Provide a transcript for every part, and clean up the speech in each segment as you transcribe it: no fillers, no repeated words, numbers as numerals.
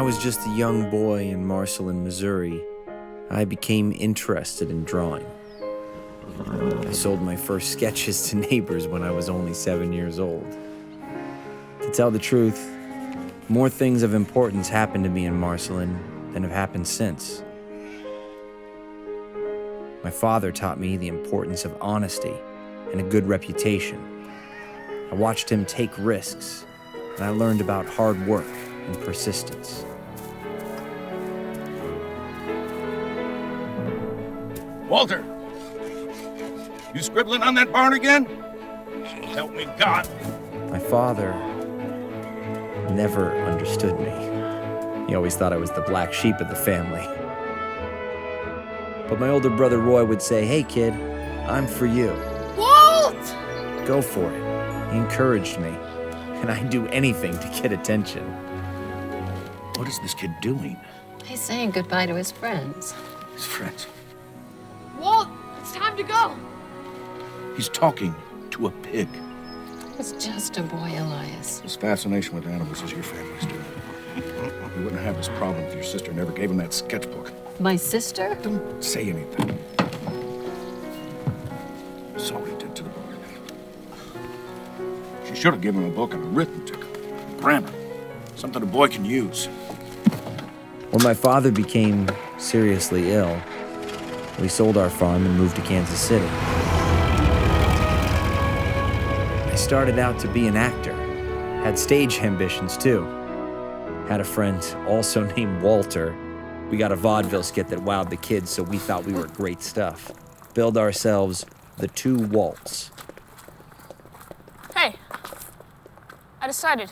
I was just a young boy in Marceline, Missouri, I became interested in drawing. I sold my first sketches to neighbors when I was only 7 years old. To tell the truth, more things of importance happened to me in Marceline than have happened since. My father taught me the importance of honesty and a good reputation. I watched him take risks, and I learned about hard work and persistence. Walter, you scribbling on that barn again? So help me God. My father never understood me. He always thought I was the black sheep of the family. But my older brother Roy would say, "Hey kid, I'm for you. Walt! Go for it." He encouraged me, and I'd do anything to get attention. What is this kid doing? He's saying goodbye to his friends. His friends. Walt, it's time to go. He's talking to a pig. He's just a boy, Elias. His fascination with animals is your family's doing. You wouldn't have this problem if your sister never gave him that sketchbook. My sister? Don't say anything. Saw what he did to the boy. She should have given him a book and arithmetic, grammar, something a boy can use. When my father became seriously ill, we sold our farm and moved to Kansas City. I started out to be an actor, had stage ambitions too. Had a friend also named Walter. We got a vaudeville skit that wowed the kids, so we thought we were great stuff. Billed ourselves the Two Walts. Hey, I decided.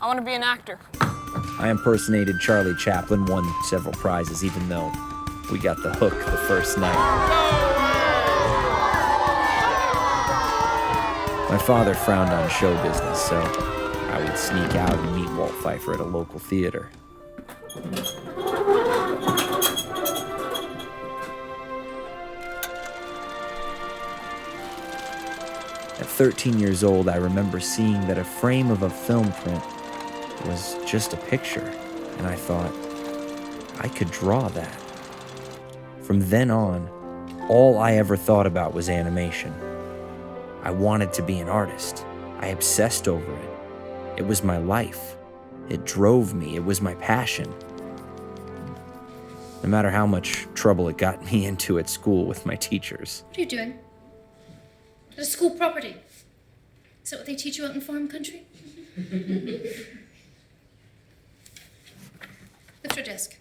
I want to be an actor. I impersonated Charlie Chaplin, won several prizes, even though we got the hook the first night. My father frowned on show business, so I would sneak out and meet Walt Pfeiffer at a local theater. At 13 years old, I remember seeing that a frame of a film print was just a picture, and I thought, I could draw that. From then on, all I ever thought about was animation. I wanted to be an artist. I obsessed over it. It was my life. It drove me. It was my passion. No matter how much trouble it got me into at school with my teachers. What are you doing? At a school property? Is that what they teach you out in farm country? Lift your desk.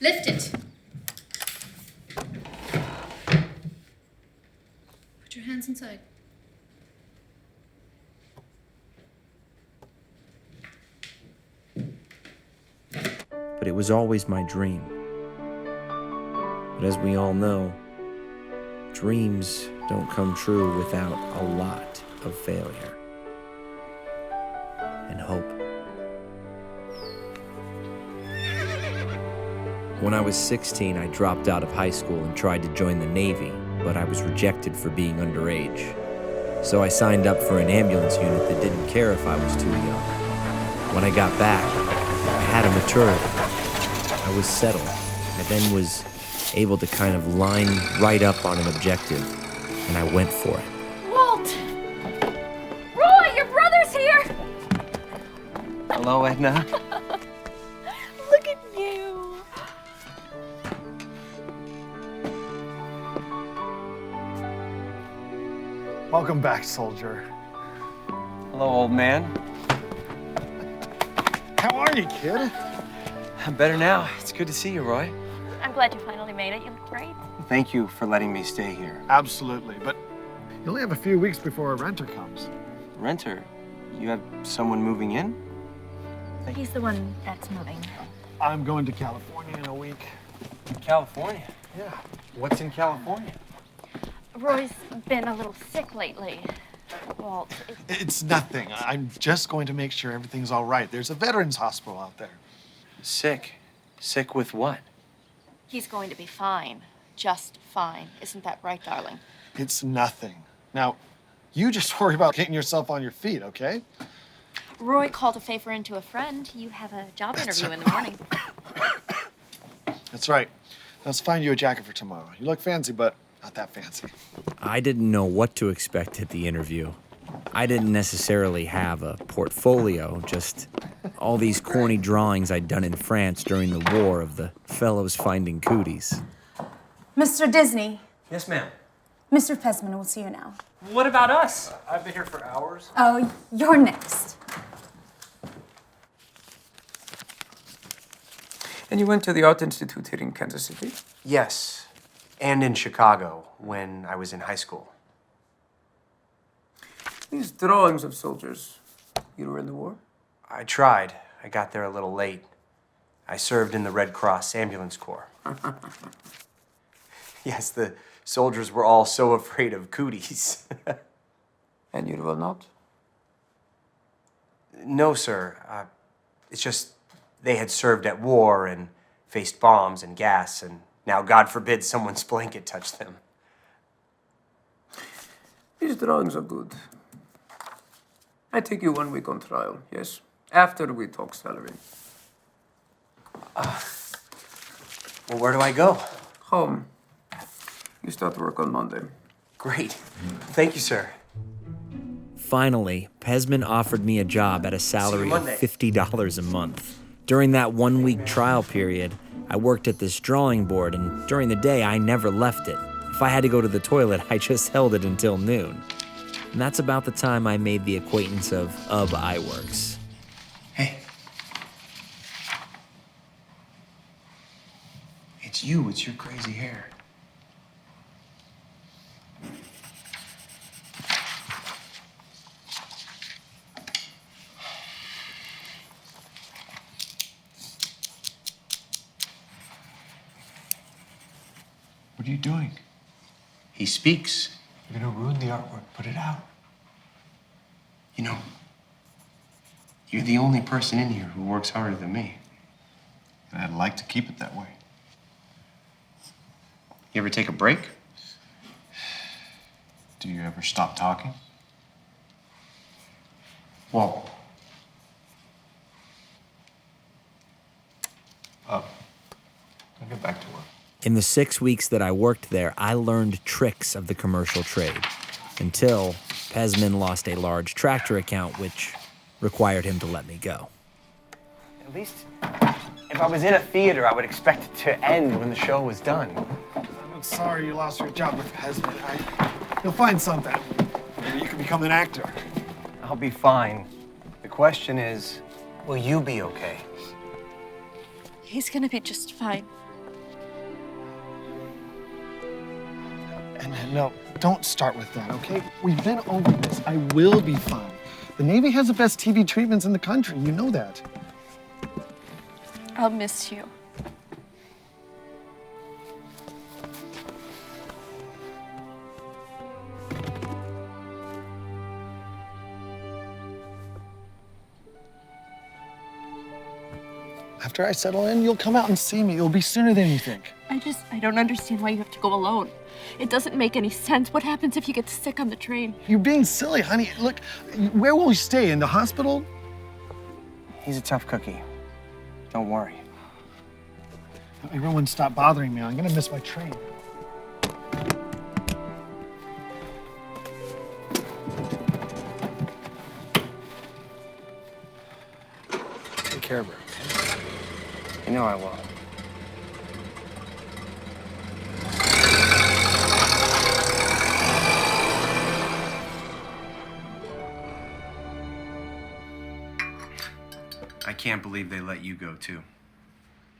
Lift it. Put your hands inside. But it was always my dream. But as we all know, dreams don't come true without a lot of failure and hope. When I was 16, I dropped out of high school and tried to join the Navy, but I was rejected for being underage. So I signed up for an ambulance unit that didn't care if I was too young. When I got back, I had a maturity. I was settled. I then was able to kind of line right up on an objective, and I went for it. Walt! Roy, your brother's here! Hello, Edna. Look at you. Welcome back, soldier. Hello, old man. How are you, kid? I'm better now. It's good to see you, Roy. I'm glad you finally made it. You look great. Thank you for letting me stay here. Absolutely, but you only have a few weeks before a renter comes. Renter? You have someone moving in? He's the one that's moving. I'm going to California in a week. California? Yeah. What's in California? Roy's been a little sick lately. Walt, It's nothing. I'm just going to make sure everything's all right. There's a veterans hospital out there. Sick? Sick with what? he's going to be fine. Just fine. Isn't that right, darling? It's nothing. Now, you just worry about getting yourself on your feet, okay? Roy called a favor into a friend. You have a job interview in the morning. That's right. Let's find you a jacket for tomorrow. You look fancy, but not that fancy. I didn't know what to expect at the interview. I didn't necessarily have a portfolio, just all these corny drawings I'd done in France during the war of the fellows finding cooties. Mr. Disney, Yes, ma'am. Mr. Pesman will see you now. What about us? I've been here for hours. Oh, you're next. And you went to the Art Institute here in Kansas City? Yes, and in Chicago when I was in high school. These drawings of soldiers. You were in the war? I tried. I got there a little late. I served in the Red Cross Ambulance Corps. Yes, the soldiers were all so afraid of cooties. And you were not? No, sir. It's just they had served at war and faced bombs and gas, and now, God forbid, someone's blanket touched them. These drawings are good. I take you 1 week on trial, yes? After we talk salary. Well, where do I go? Home. You start work on Monday. Great. Thank you, sir. Finally, Pesman offered me a job at a salary of Monday. $50 a month. During that 1 week trial period, I worked at this drawing board, and during the day, I never left it. If I had to go to the toilet, I just held it until noon. And that's about the time I made the acquaintance of Iwerks. Hey. It's you. It's your crazy hair. What are you doing? He speaks. You're gonna ruin the artwork. Put it out. You know, you're the only person in here who works harder than me. And I'd like to keep it that way. You ever take a break? Do you ever stop talking? Well, I'll get back to work. In the 6 weeks that I worked there, I learned tricks of the commercial trade until Pesman lost a large tractor account, which required him to let me go. at least if I was in a theater, I would expect it to end when the show was done. I'm sorry you lost your job with Pesman. You'll find something. Maybe you can become an actor. I'll be fine. The question is, will you be okay? He's gonna be just fine. And no, don't start with that, okay? We've been over this. I will be fine. The Navy has the best TV treatments in the country. You know that. I'll miss you. After I settle in, you'll come out and see me. It'll be sooner than you think. I don't understand why you have to go alone. It doesn't make any sense. What happens if you get sick on the train? You're being silly, honey. Look, where will we stay? In the hospital? He's a tough cookie. Don't worry. Everyone stop bothering me. I'm gonna miss my train. Take care of her. You know I will. I can't believe they let you go, too.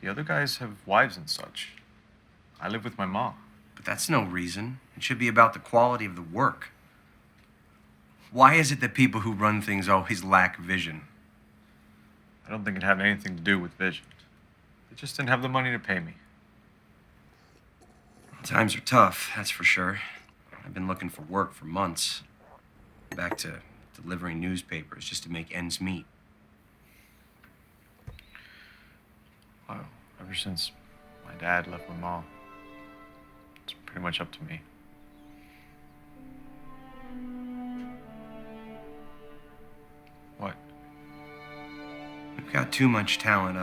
The other guys have wives and such. I live with my mom. But that's no reason. It should be about the quality of the work. Why is it that people who run things always lack vision? I don't think it had anything to do with vision. They just didn't have the money to pay me. Times are tough, that's for sure. I've been looking for work for months. Back to delivering newspapers just to make ends meet. Well, ever since my dad left my mom, it's pretty much up to me. What? We've got too much talent,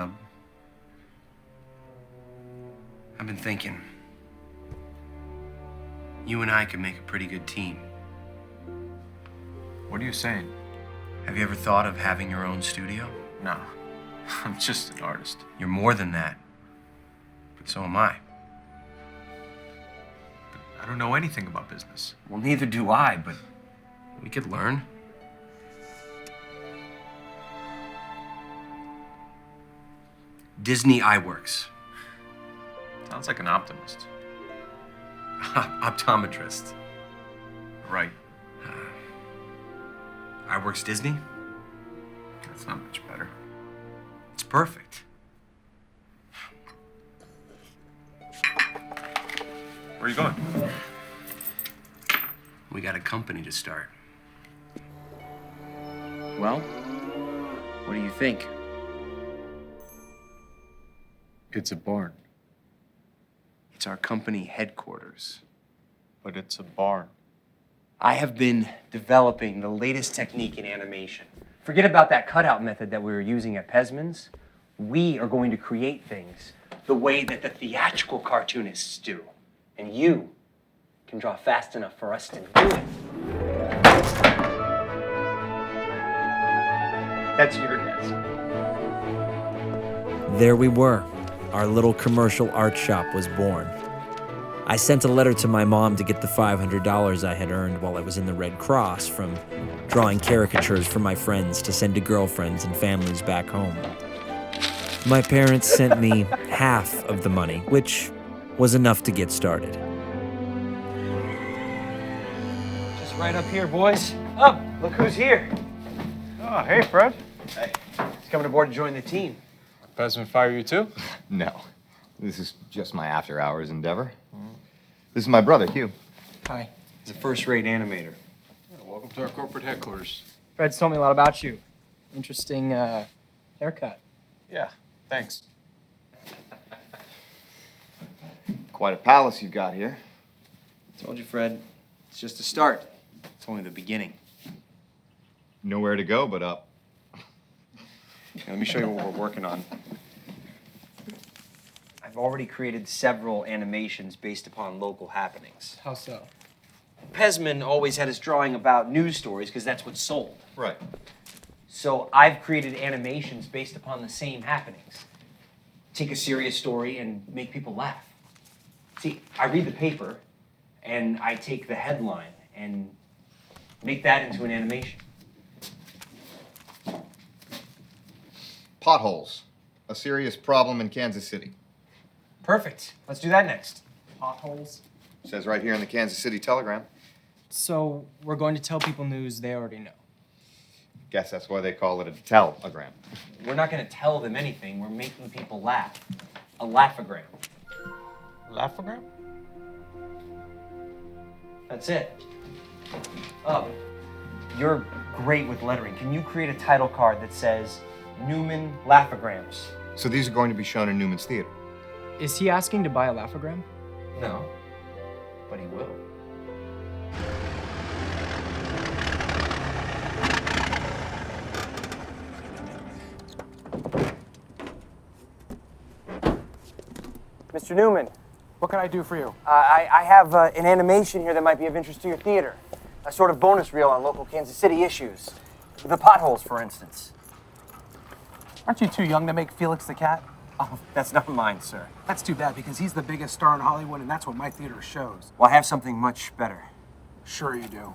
I've been thinking. You and I could make a pretty good team. What are you saying? Have you ever thought of having your own studio? No. I'm just an artist. You're more than that. But so am I. I don't know anything about business. Well, neither do I, but we could learn. Disney Eyeworks. Sounds like an optimist. Optometrist. Right. Eyeworks Disney? That's not much better. It's perfect. Where are you going? We got a company to start. Well, what do you think? It's a barn. It's our company headquarters. But it's a barn. I have been developing the latest technique in animation. Forget about that cutout method that we were using at Pesman's. We are going to create things the way that the theatrical cartoonists do. And you can draw fast enough for us to do it. That's your guess. There we were. Our little commercial art shop was born. I sent a letter to my mom to get the $500 I had earned while I was in the Red Cross from drawing caricatures for my friends to send to girlfriends and families back home. My parents sent me half of the money, which was enough to get started. Just right up here, boys. Oh, look who's here. Oh, hey, Fred. Hey, he's coming aboard to join the team. Pesman fire you too? No. This is just my after-hours endeavor. This is my brother, Hugh. Hi. He's a first-rate animator. Welcome to our corporate headquarters. Fred's told me a lot about you. Interesting haircut. Yeah, thanks. Quite a palace you've got here. Told you, Fred. It's just a start. It's only the beginning. Nowhere to go but up. Let me show you what we're working on. I've already created several animations based upon local happenings. How so? Pesman always had us drawing about news stories because that's what sold. Right. So I've created animations based upon the same happenings. Take a serious story and make people laugh. See, I read the paper and I take the headline and make that into an animation. Potholes. A serious problem in Kansas City. Perfect. Let's do that next. Potholes. Says right here in the Kansas City Telegram. So we're going to tell people news they already know. Guess that's why they call it a telegram. We're not going to tell them anything. We're making people laugh. A laughogram. Laughogram? That's it. Oh, you're great with lettering. Can you create a title card that says Newman Laughograms? So these are going to be shown in Newman's Theater. Is he asking to buy a laughogram? No, but he will. Mr. Newman. What can I do for you? I have an animation here that might be of interest to your theater. A sort of bonus reel on local Kansas City issues. The potholes, for instance. Aren't you too young to make Felix the Cat? Oh, that's not mine, sir. That's too bad because he's the biggest star in Hollywood and that's what my theater shows. Well, I have something much better. Sure you do.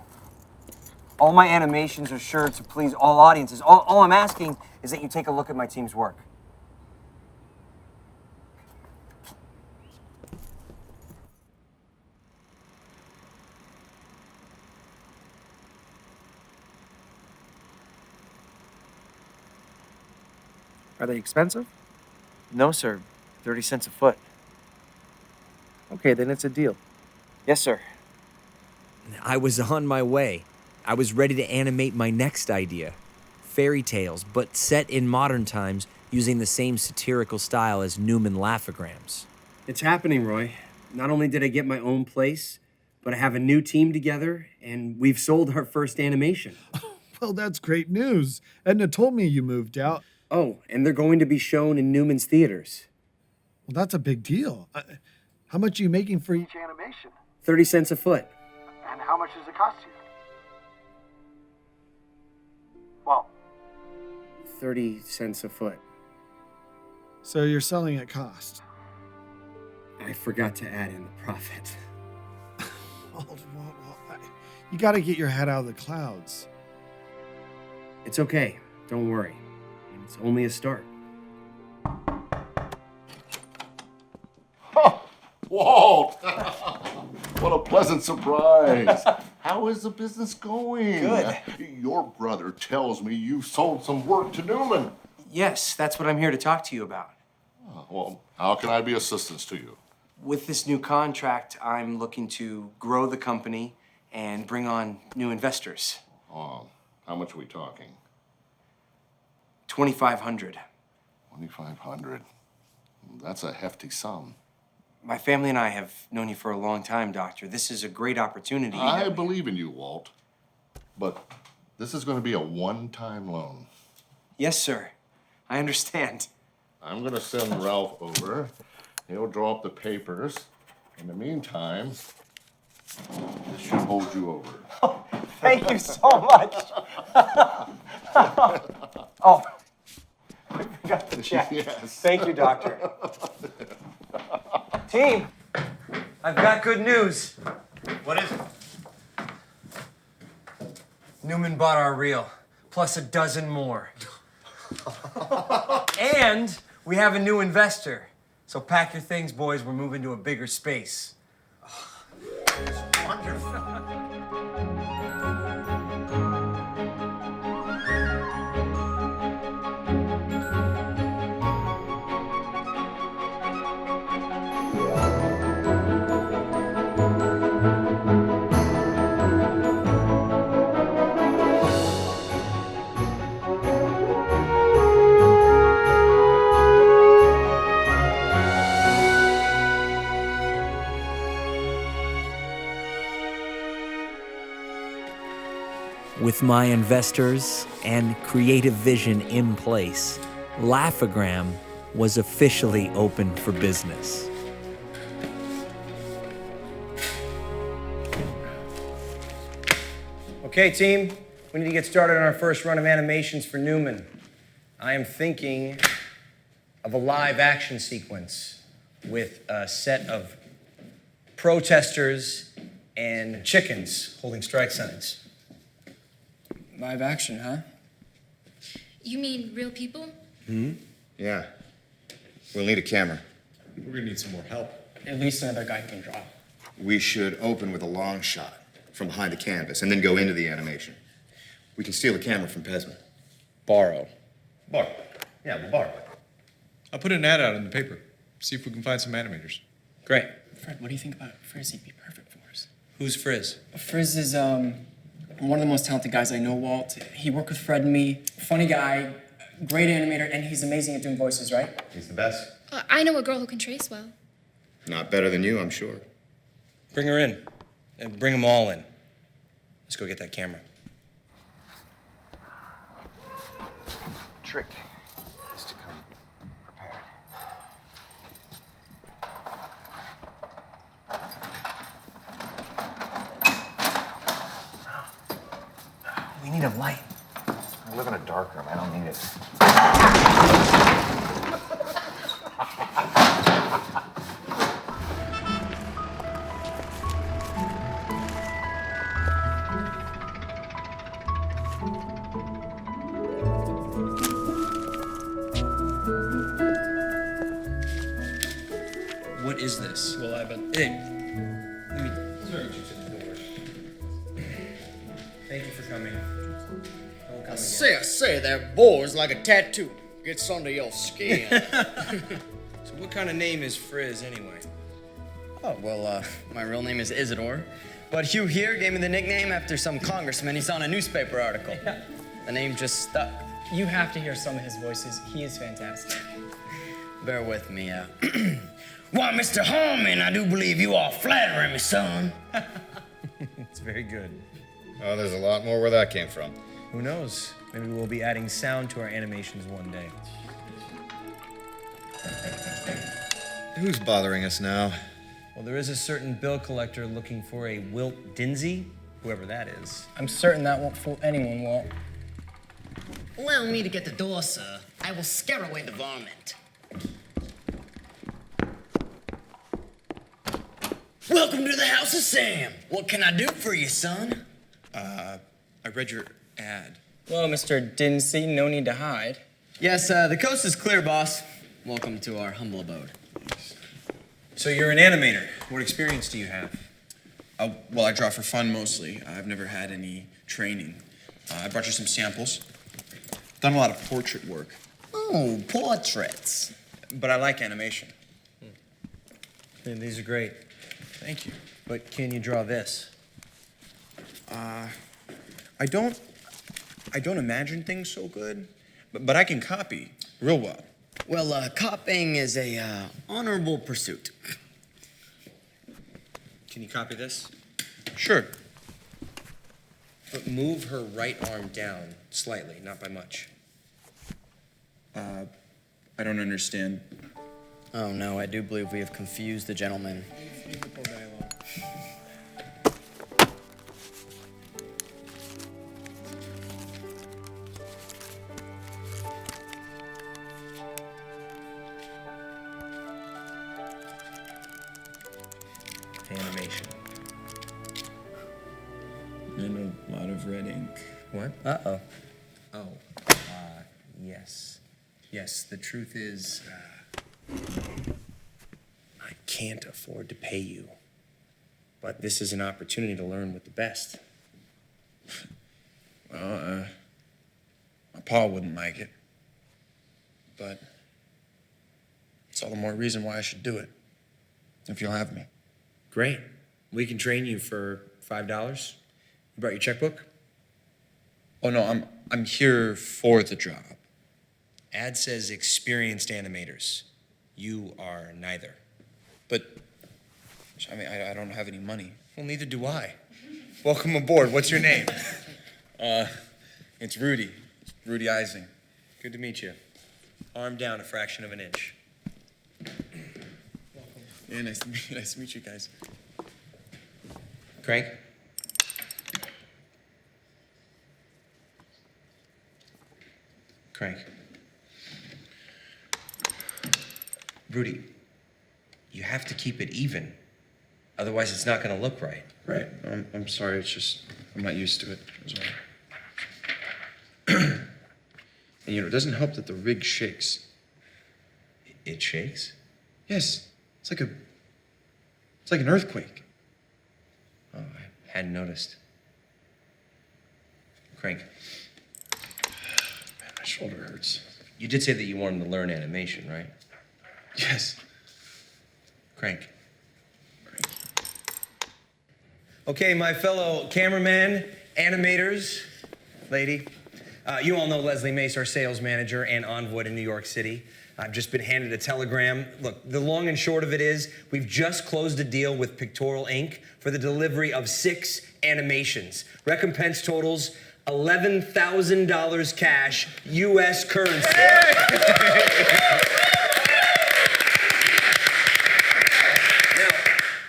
All my animations are sure to please all audiences. All I'm asking is that you take a look at my team's work. Are they expensive? No, sir. 30 cents a foot. Okay, then it's a deal. Yes, sir. I was on my way. I was ready to animate my next idea. Fairy tales, but set in modern times using the same satirical style as Newman Laughograms. It's happening, Roy. Not only did I get my own place, but I have a new team together, and we've sold our first animation. Well, that's great news. Edna told me you moved out. Oh, and they're going to be shown in Newman's theaters. Well, that's a big deal. How much are you making for each animation? 30 cents a foot. And how much does it cost you? Well, 30 cents a foot. so you're selling at cost. I forgot to add in the profit. You got to get your head out of the clouds. It's okay. Don't worry. It's only a start. Walt! What a pleasant surprise. How is the business going? Good. Your brother tells me you sold some work to Newman. Yes, that's what I'm here to talk to you about. Oh, well, how can I be assistance to you? With this new contract, I'm looking to grow the company and bring on new investors. Oh, how much are we talking? $2,500. $2,500. That's a hefty sum. My family and I have known you for a long time, Doctor. This is a great opportunity. I believe in you, Walt. But this is going to be a one-time loan. Yes, sir. I understand. I'm going to send Ralph over. He'll draw up the papers. In the meantime, this should hold you over. Thank you so much. Oh, I forgot the check. Yes. Thank you, Doctor. Team, I've got good news. What is it? Newman bought our reel, plus a dozen more. And we have a new investor. So pack your things, boys. We're moving to a bigger space. With my investors and creative vision in place, Laugh-O-Gram was officially open for business. Okay, team, we need to get started on our first run of animations for Newman. I am thinking of a live action sequence with a set of protesters and chickens holding strike signs. Live action, huh? You mean real people? Yeah. We'll need a camera. We're gonna need some more help. At least another guy can draw. We should open with a long shot from behind the canvas and then go into the animation. We can steal a camera from Pesman. Borrow. Borrow. Yeah, we'll borrow. I'll put an ad out in the paper. See if we can find some animators. Great. Fred, what do you think about Frizz? He'd be perfect for us. Who's Frizz? Frizz is one of the most talented guys I know, Walt. He worked with Fred and me. Funny guy, great animator, and he's amazing at doing voices, right? He's the best. I know a girl who can trace well. Not better than you, I'm sure. Bring her in. And bring them all in. Let's go get that camera. Trick is to come prepared. We need a light. I live in a dark room. I don't need it. What is this? Well, I've been. Hey, let me. Thank you for coming. Don't come again. Say, that bore's like a tattoo. Gets under your skin. So what kind of name is Frizz anyway? Oh, well, my real name is Isidore. But Hugh here gave me the nickname after some congressman he saw in a newspaper article. The name just stuck. You have to hear some of his voices. He is fantastic. Bear with me, Why, Mr. Harmon, I do believe you are flattering me, son. It's very good. Oh, there's a lot more where that came from. Who knows? Maybe we'll be adding sound to our animations one day. Who's bothering us now? Well, there is a certain bill collector looking for a Wilt Dinsey, whoever that is. I'm certain that won't fool anyone, Walt. Allow me to get the door, sir. I will scare away the varmint. Welcome to the House of Sam. What can I do for you, son? I read your ad. Well, Mr. Dinsey, no need to hide. Yes, the coast is clear, boss. Welcome to our humble abode. So you're an animator. What experience do you have? Well, I draw for fun mostly. I've never had any training. I brought you some samples. Done a lot of portrait work. Oh, portraits. But I like animation. And these are great. Thank you. But can you draw this? I don't imagine things so good, but I can copy real well. Well, copying is a honorable pursuit. Can you copy this? Sure. But move her right arm down slightly, not by much. I don't understand. Oh no, I do believe we have confused the gentleman. Animation. And a lot of red ink. What? Uh-oh. Oh, yes. Yes, the truth is, I can't afford to pay you. But this is an opportunity to learn with the best. Well, my pa wouldn't like it. But it's all the more reason why I should do it. If you'll have me. Great. We can train you for $5. You brought your checkbook? Oh no, I'm here for the job. Ad says experienced animators. You are neither. But I mean, I don't have any money. Well, neither do I. Welcome aboard. What's your name? It's Rudy. Rudy Ising. Good to meet you. Arm down a fraction of an inch. Yeah, nice to meet you guys. Crank. Crank. Rudy, you have to keep it even. Otherwise, it's not going to look right. Right. I'm sorry. It's just I'm not used to it. That's all. And it doesn't help that the rig shakes. It shakes? Yes. It's like an earthquake. Oh, I hadn't noticed. Crank. Man, my shoulder hurts. You did say that you wanted to learn animation, right? Yes. Crank. Okay, my fellow cameraman, animators, lady. You all know Leslie Mace, our sales manager and envoy to New York City. I've just been handed a telegram. Look, the long and short of it is, we've just closed a deal with Pictorial Inc. for the delivery of 6 animations. Recompense totals $11,000 cash, U.S. currency.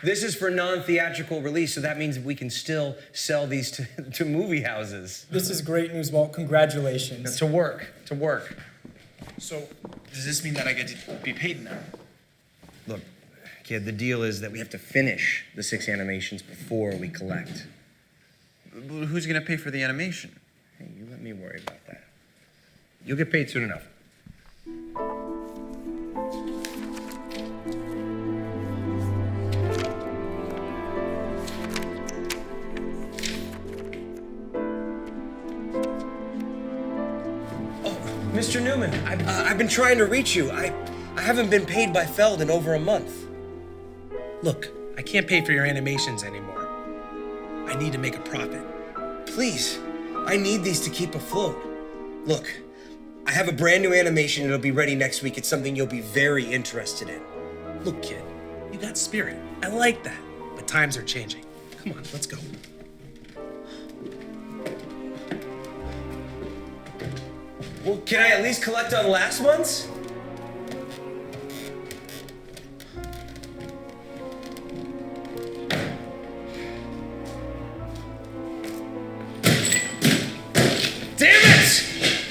This is for non-theatrical release, so that means we can still sell these to movie houses. This is great news, Walt. Congratulations. To work. So, does this mean that I get to be paid now? Look, kid, the deal is that we have to finish the 6 animations before we collect. But who's gonna pay for the animation? Hey, you let me worry about that. You'll get paid soon enough. Mr. Newman, I've been trying to reach you. I haven't been paid by Feld in over a month. Look, I can't pay for your animations anymore. I need to make a profit. Please, I need these to keep afloat. Look, I have a brand new animation. It'll be ready next week. It's something you'll be very interested in. Look, kid, you got spirit. I like that. But times are changing. Come on, let's go. Well, can I at least collect on last month's? Damn it!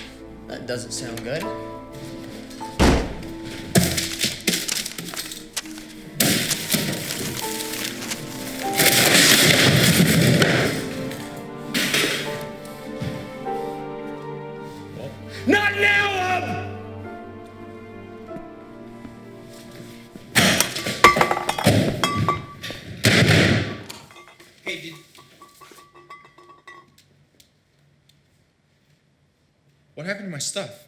That doesn't sound good. Not now, Hey, did... What happened to my stuff?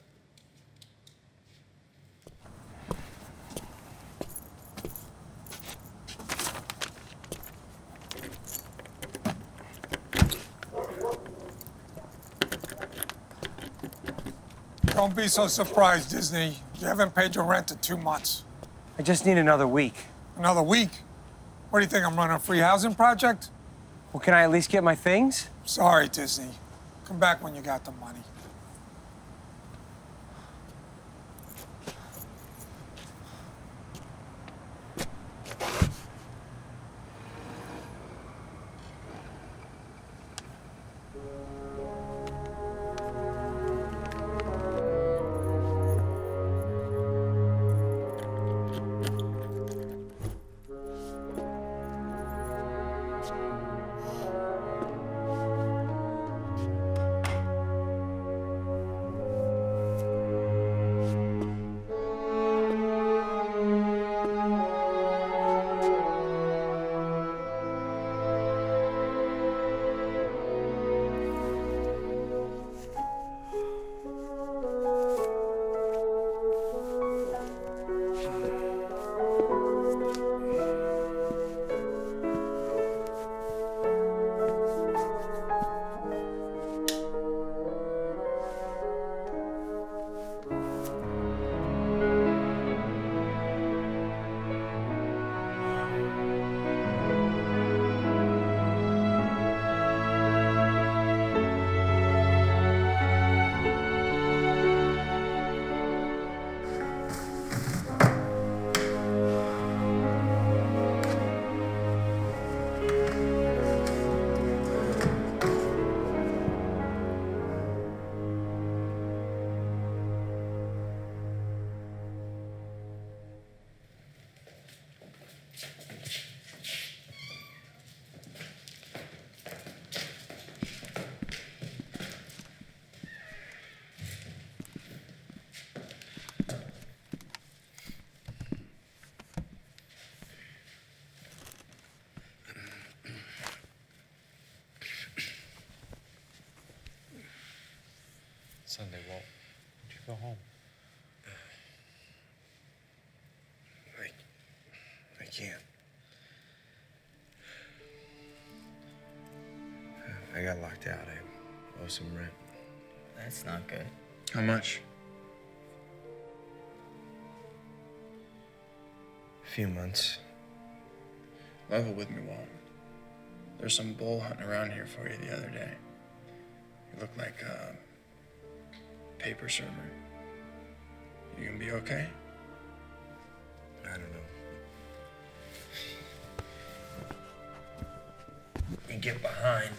Don't be so surprised, Disney. You haven't paid your rent in 2 months. I just need another week. Another week? What do you think, I'm running a free housing project? Well, can I at least get my things? Sorry, Disney. Come back when you got the money. Sunday, Walt. Why don't you go home? I can't. I got locked out. I owe some rent. That's not good. How much? A few months. Level with me, Walt. There's some bull hunting around here for you the other day. You look like a paper server. You gonna be okay? I don't know. You get behind.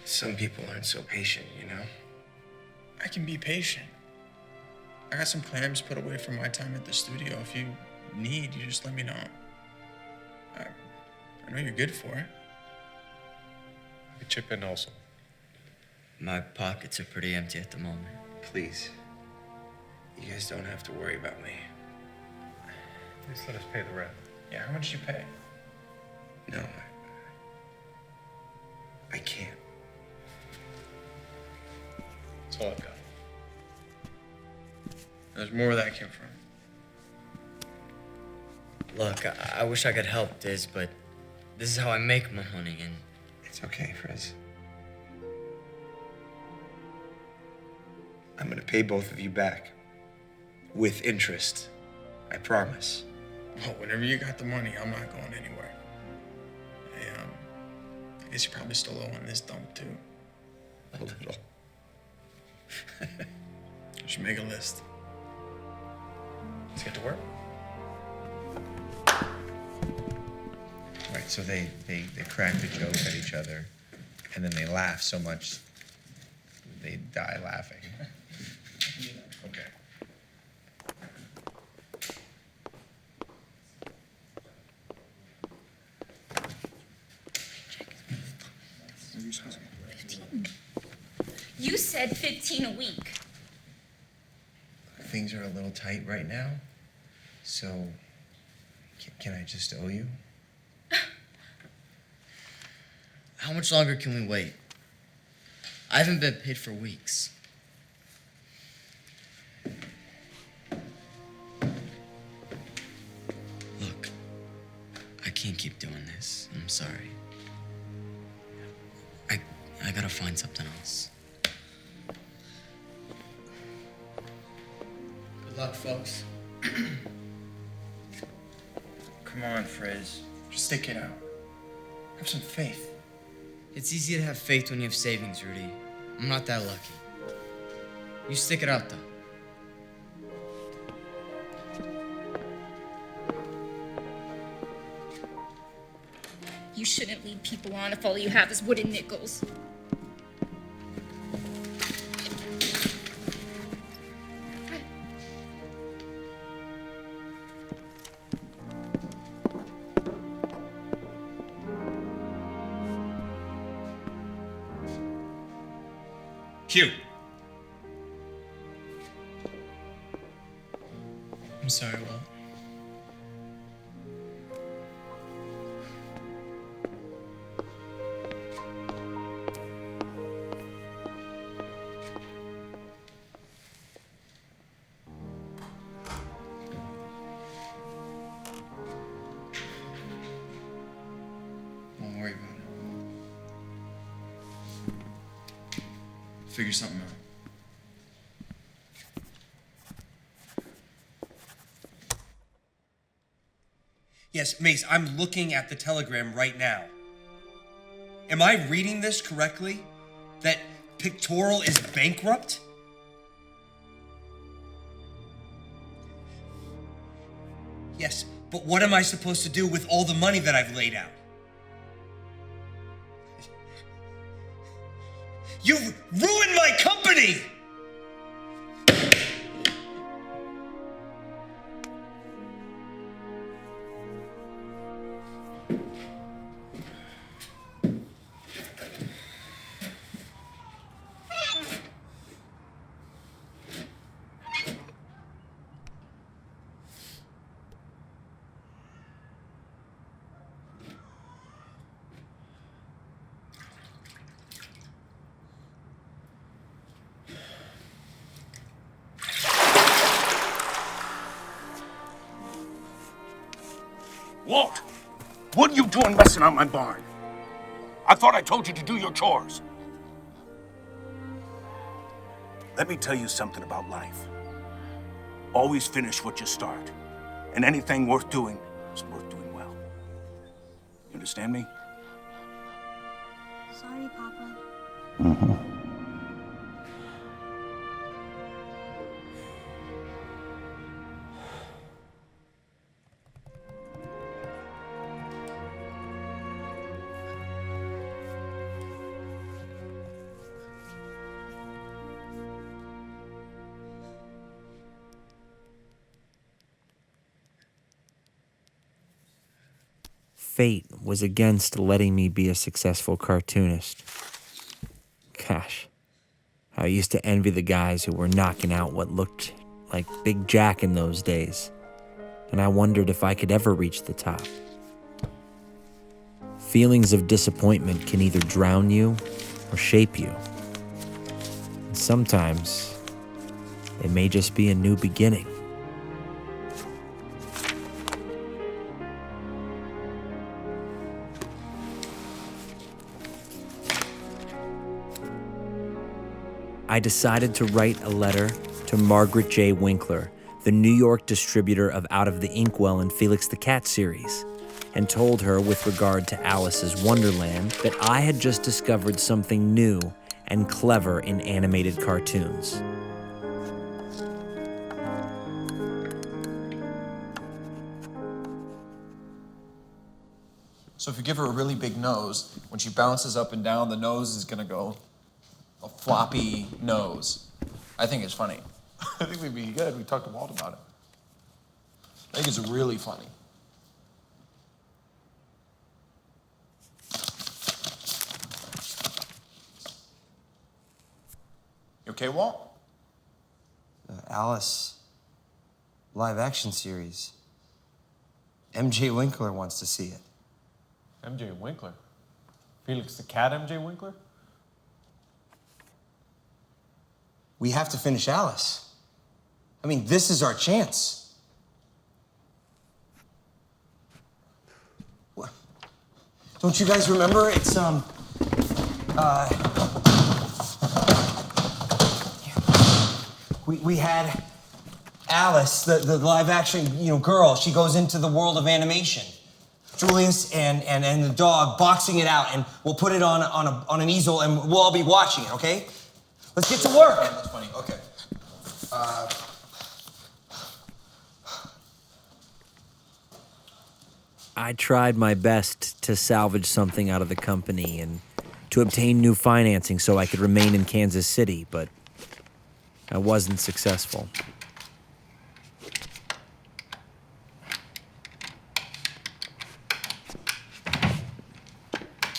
Some people aren't so patient, you know? I can be patient. I got some clams put away from my time at the studio. If you need, you just let me know. I know you're good for it. We chip in also. My pockets are pretty empty at the moment. Please. You guys don't have to worry about me. Please let us pay the rent. Yeah, how much did you pay? No, I can't. That's all I've got. There's more where that came from. Look, I wish I could help, Diz, but this is how I make my money, and... It's okay, Frizz. I'm gonna pay both of you back. With interest. I promise. Well, whenever you got the money, I'm not going anywhere. I guess you probably still owe on this dump, too. A little. I should make a list. Let's get to work. Right, so they crack the joke at each other, and then they laugh so much they die laughing. Okay. You said 15 a week. Things are a little tight right now, so can I just owe you? How much longer can we wait? I haven't been paid for weeks. Look, I can't keep doing this. I'm sorry. I gotta find something else. Good luck, folks. Come on, Frizz. Just stick it out. Have some faith. It's easy to have faith when you have savings, Rudy. I'm not that lucky. You stick it out, though. You shouldn't lead people on if all you have is wooden nickels. Q. I'm sorry, Walt. Don't worry about it. Figure something out. Yes, Mace, I'm looking at the telegram right now. Am I reading this correctly? That Pictorial is bankrupt? Yes, but what am I supposed to do with all the money that I've laid out? You've ruined my company! Walt, what are you doing messing on my barn? I thought I told you to do your chores. Let me tell you something about life. Always finish what you start. And anything worth doing is worth doing well. You understand me? Sorry, Papa. Mm-hmm. Fate was against letting me be a successful cartoonist. Gosh, I used to envy the guys who were knocking out what looked like Big Jack in those days, and I wondered if I could ever reach the top. Feelings of disappointment can either drown you or shape you. And sometimes, it may just be a new beginning. I decided to write a letter to Margaret J. Winkler, the New York distributor of Out of the Inkwell and Felix the Cat series, and told her with regard to Alice's Wonderland that I had just discovered something new and clever in animated cartoons. So if you give her a really big nose, when she bounces up and down, the nose is gonna go a floppy nose. I think it's funny. I think we'd be good. We talked to Walt about it. I think it's really funny. You okay, Walt? Alice live action series. MJ Winkler wants to see it. MJ Winkler? Felix the Cat MJ Winkler? We have to finish Alice. I mean, this is our chance. What? Don't you guys remember? It's, we had Alice, the live action, girl. She goes into the world of animation. Julius and the dog boxing it out, and we'll put it on an easel, and we'll all be watching it, okay? Let's get to work. That's funny. Okay. I tried my best to salvage something out of the company and to obtain new financing so I could remain in Kansas City, but I wasn't successful.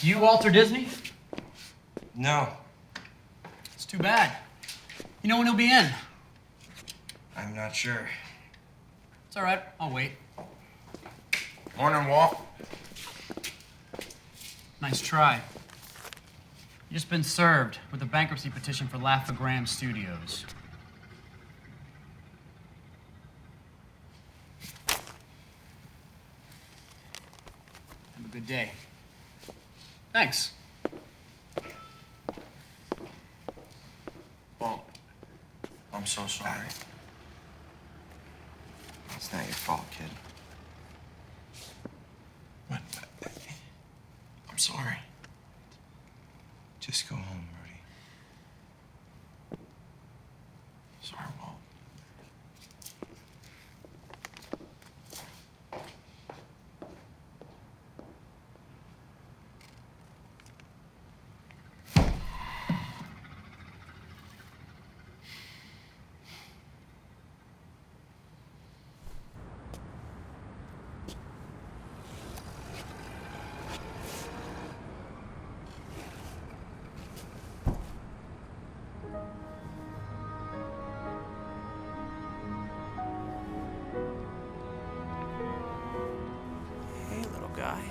You Walter Disney? No. It's too bad. You know when he'll be in? I'm not sure. It's all right. I'll wait. Morning, Walt. Nice try. You just been served with a bankruptcy petition for Laugh-O-Gram Studios. Have a good day. Thanks. Walt, I'm so sorry. It's not your fault, kid. What? I'm sorry. Just go home, Rudy. Sorry, Walt. Guy.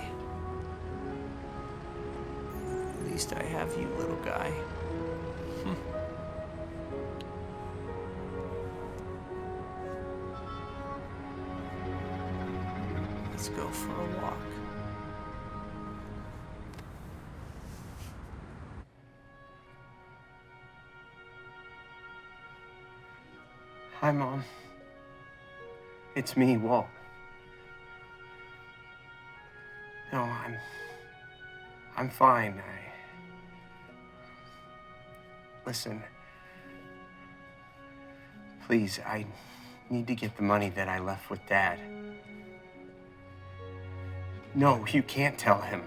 At least I have you, little guy. Let's go for a walk. Hi, Mom. It's me, Walt. No, I'm fine. Listen, please, I need to get the money that I left with Dad. No, you can't tell him.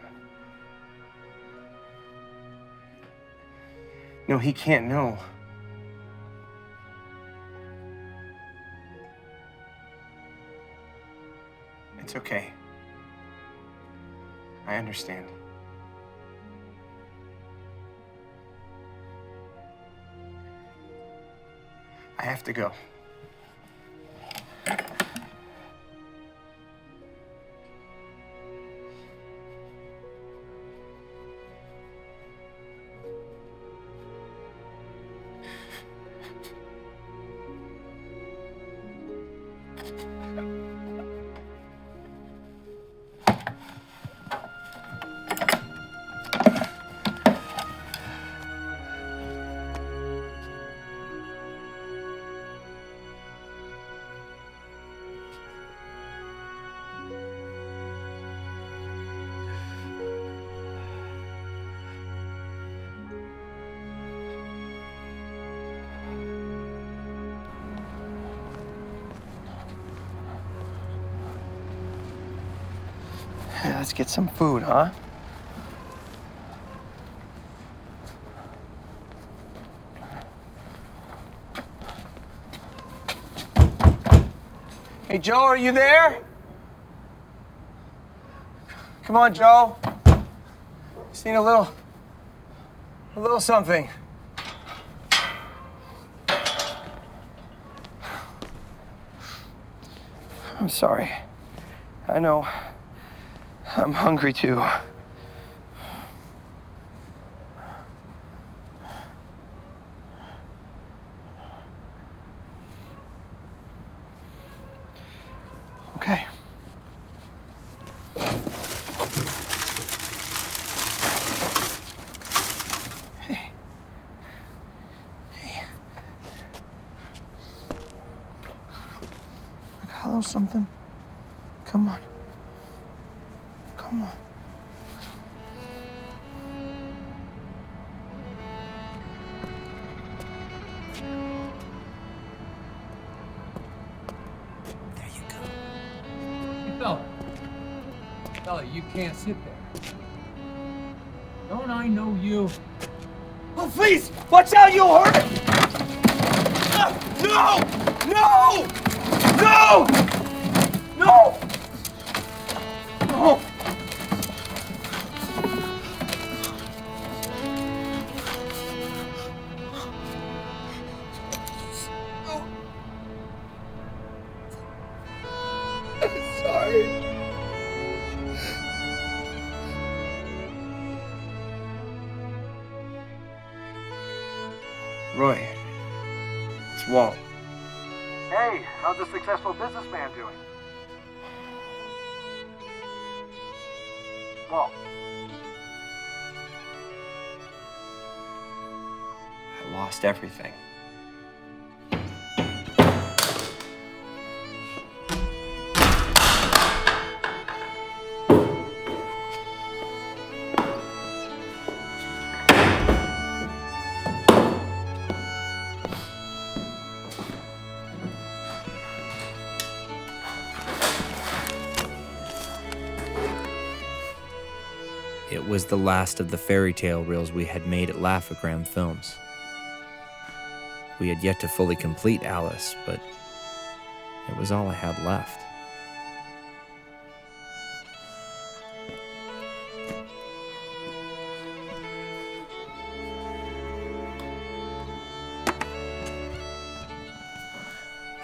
No, he can't know. It's okay. I understand. I have to go. Hey, let's get some food, huh? Hey, Joe, are you there? Come on, Joe. Just need a little something. I'm sorry. I know. I'm hungry too. Okay. Hey. Hey. I got a little something. Come on. Come on. Fella, you can't sit there. Don't I know you? Oh, please! Watch out, you'll hurt him! No! No! No! No! No! Sorry. Roy, it's Walt. Hey, how's the successful businessman doing? Walt. I lost everything. It was the last of the fairy tale reels we had made at Laugh-O-Gram Films. We had yet to fully complete Alice, but it was all I had left.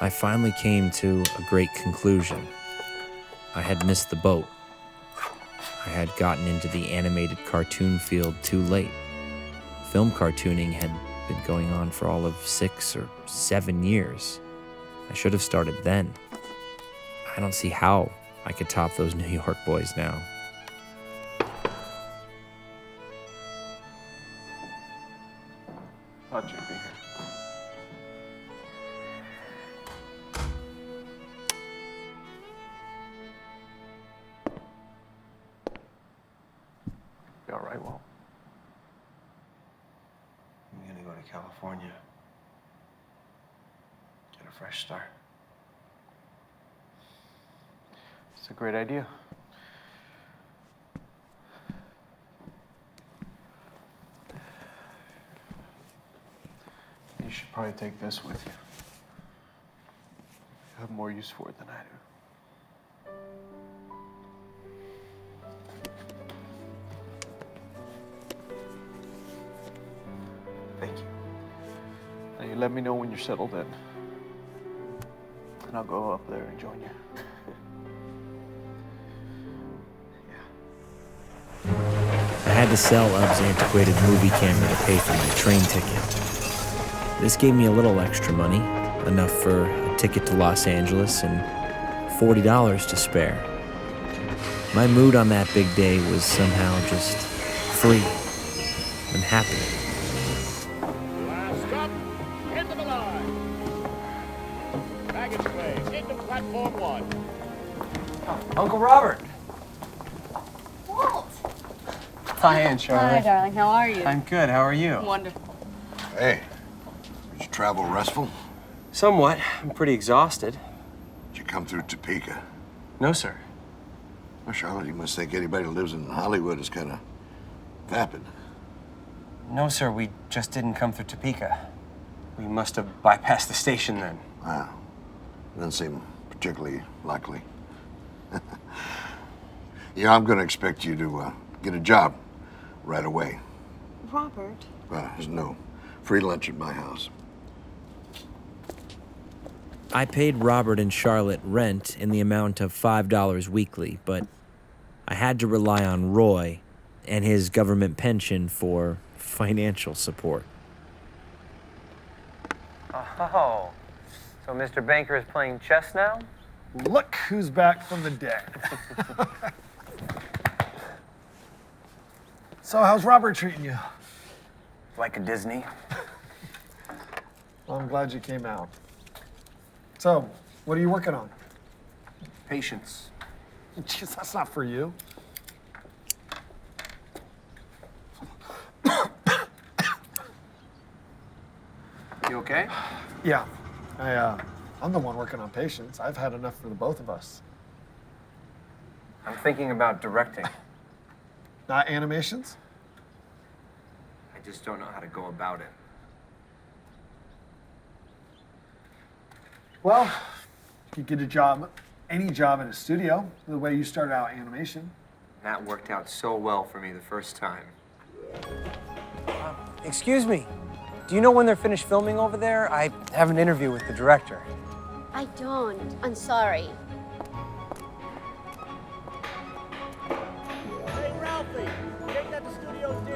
I finally came to a great conclusion. I had missed the boat. I had gotten into the animated cartoon field too late. Film cartooning had been going on for all of 6 or 7 years. I should have started then. I don't see how I could top those New York boys now. Thought you'd be here. You all right, Walt? I'm gonna go to California. Get a fresh start. It's a great idea. You should probably take this with you. You have more use for it than I do. Thank you. Now you let me know when you're settled in. And I'll go up there and join you. I had to sell Ub's antiquated movie camera to pay for my train ticket. This gave me a little extra money, enough for a ticket to Los Angeles and $40 to spare. My mood on that big day was somehow just free and happy. Last stop, end of the line. Baggage claim into platform 1. Uncle Robert. Walt! Hi, Aunt Charlotte. Hi, darling. How are you? I'm good. How are you? Wonderful. Hey, did you travel restful? Somewhat. I'm pretty exhausted. Did you come through Topeka? No, sir. Well, Charlotte, you must think anybody who lives in Hollywood is kind of vapid. No, sir, we just didn't come through Topeka. We must have bypassed the station then. Wow. Doesn't seem particularly likely. Yeah, I'm going to expect you to get a job right away. Robert. There's no free lunch at my house. I paid Robert and Charlotte rent in the amount of $5 weekly, but I had to rely on Roy and his government pension for financial support. Oh, so Mr. Banker is playing chess now? Look who's back from the dead. So, how's Robert treating you? Like a Disney. Well, I'm glad you came out. So, what are you working on? Patience. Jeez, that's not for you. You okay? Yeah, I'm the one working on Patience. I've had enough for the both of us. I'm thinking about directing. Not animations? I just don't know how to go about it. Well, you could get a job, any job in a studio, the way you started out animation. That worked out so well for me the first time. Excuse me, do you know when they're finished filming over there? I have an interview with the director. I don't. I'm sorry. Hey, Ralphie, take that to Studio D.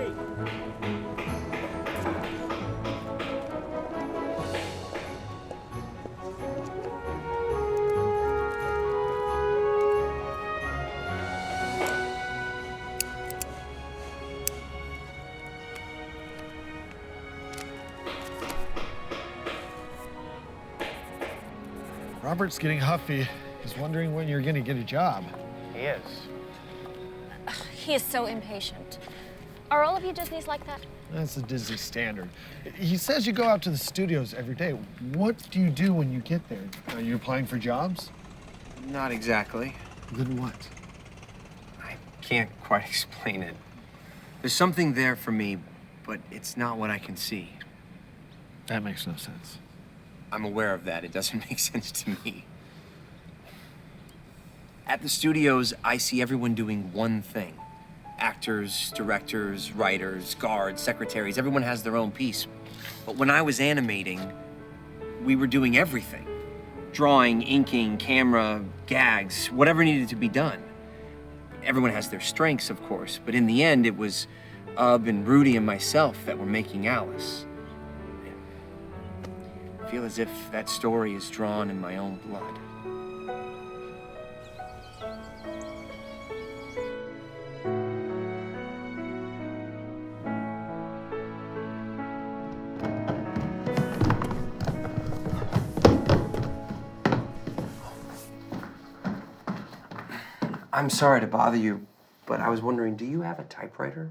Robert's getting huffy. He's wondering when you're gonna get a job. He is. He is so impatient. Are all of you Disneys like that? That's a Disney standard. He says you go out to the studios every day. What do you do when you get there? Are you applying for jobs? Not exactly. Then what? I can't quite explain it. There's something there for me, but it's not what I can see. That makes no sense. I'm aware of that. It doesn't make sense to me. At the studios, I see everyone doing one thing. Actors, directors, writers, guards, secretaries, everyone has their own piece. But when I was animating, we were doing everything. Drawing, inking, camera, gags, whatever needed to be done. Everyone has their strengths, of course, but in the end, it was Ub and Rudy and myself that were making Alice. I feel as if that story is drawn in my own blood. I'm sorry to bother you, but I was wondering, do you have a typewriter?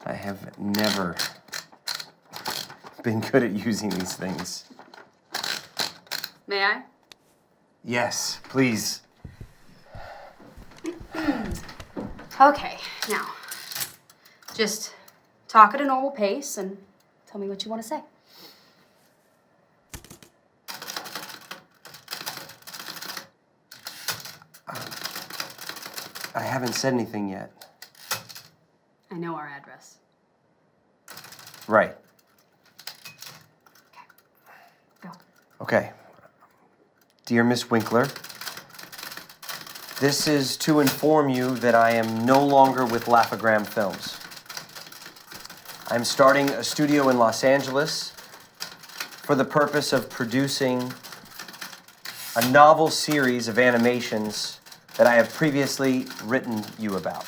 I have never been good at using these things. May I? Yes, please. Okay, now, just talk at a normal pace and tell me what you want to say. I haven't said anything yet. I know our address. Right. Go. Okay. Dear Miss Winkler, this is to inform you that I am no longer with Laugh-O-Gram Films. I'm starting a studio in Los Angeles for the purpose of producing a novel series of animations that I have previously written you about.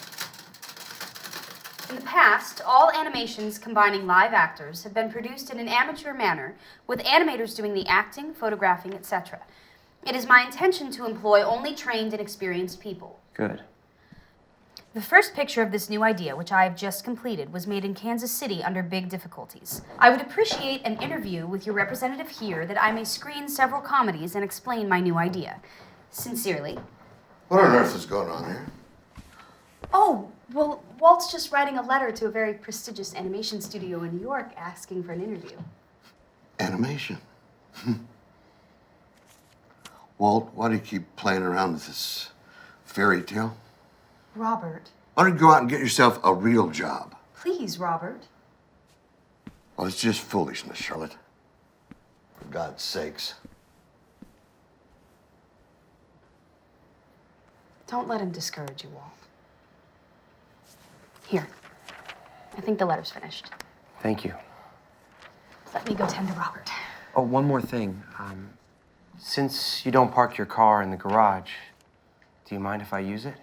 In the past, all animations combining live actors have been produced in an amateur manner, with animators doing the acting, photographing, etc. It is my intention to employ only trained and experienced people. Good. The first picture of this new idea, which I have just completed, was made in Kansas City under big difficulties. I would appreciate an interview with your representative here that I may screen several comedies and explain my new idea. Sincerely. What on earth is going on here? Oh, well, Walt's just writing a letter to a very prestigious animation studio in New York asking for an interview. Animation. Walt, why do you keep playing around with this fairy tale? Robert, Why don't you go out and get yourself a real job? please, Robert. Well, it's just foolishness, Charlotte. For God's sakes. Don't let him discourage you, Walt. Here. I think the letter's finished. Thank you. Let me go tend to Robert. Oh, one more thing. Since you don't park your car in the garage, do you mind if I use it?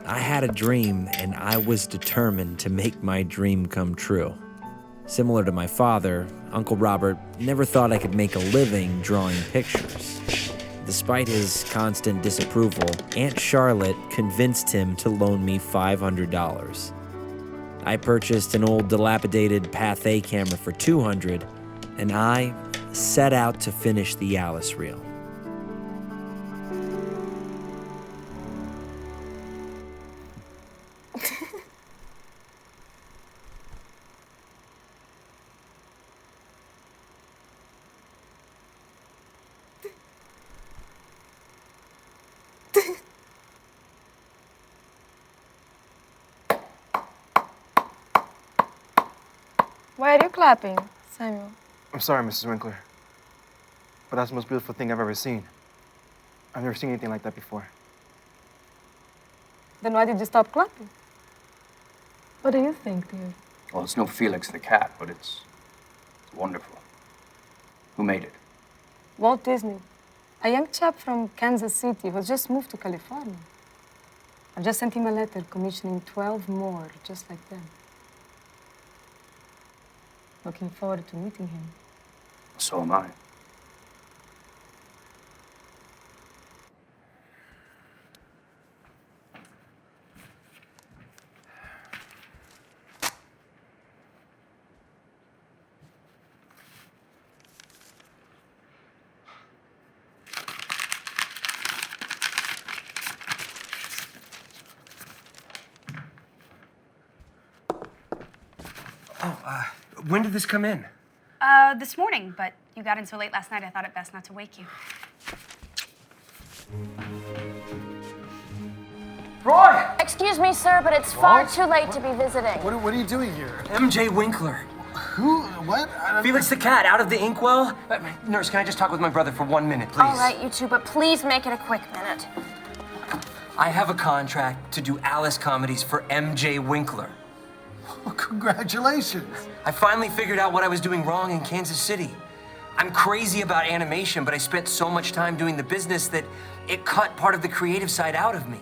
I had a dream, and I was determined to make my dream come true. Similar to my father, Uncle Robert never thought I could make a living drawing pictures. Despite his constant disapproval, Aunt Charlotte convinced him to loan me $500. I purchased an old dilapidated Pathé camera for $200, and I set out to finish the Alice reel. Why are you clapping, Samuel? I'm sorry, Mrs. Winkler, but that's the most beautiful thing I've ever seen. I've never seen anything like that before. Then why did you stop clapping? What do you think, dear? Well, it's no Felix the cat, but it's wonderful. Who made it? Walt Disney, a young chap from Kansas City who's just moved to California. I've just sent him a letter commissioning 12 more just like them. Looking forward to meeting him. So am I. When did this come in? This morning, but you got in so late last night, I thought it best not to wake you. Roy! Excuse me, sir, but it's far too late to be visiting. What are you doing here? MJ Winkler. Who? What? Felix the cat, out of the inkwell? Nurse, can I just talk with my brother for 1 minute, please? All right, you two, but please make it a quick minute. I have a contract to do Alice comedies for MJ Winkler. Well, congratulations. I finally figured out what I was doing wrong in Kansas City. I'm crazy about animation, but I spent so much time doing the business that it cut part of the creative side out of me.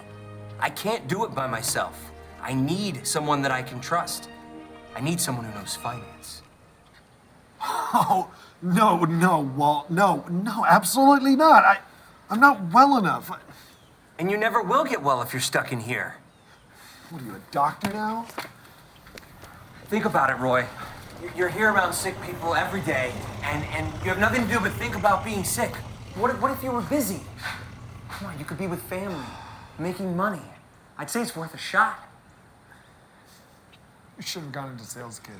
I can't do it by myself. I need someone that I can trust. I need someone who knows finance. Oh, no, Walt. No, absolutely not. I'm not well enough. And you never will get well if you're stuck in here. What are you, a doctor now? Think about it, Roy. You're here around sick people every day, and you have nothing to do but think about being sick. What if you were busy? Come on, you could be with family, making money. I'd say it's worth a shot. You should have gone into sales, kid.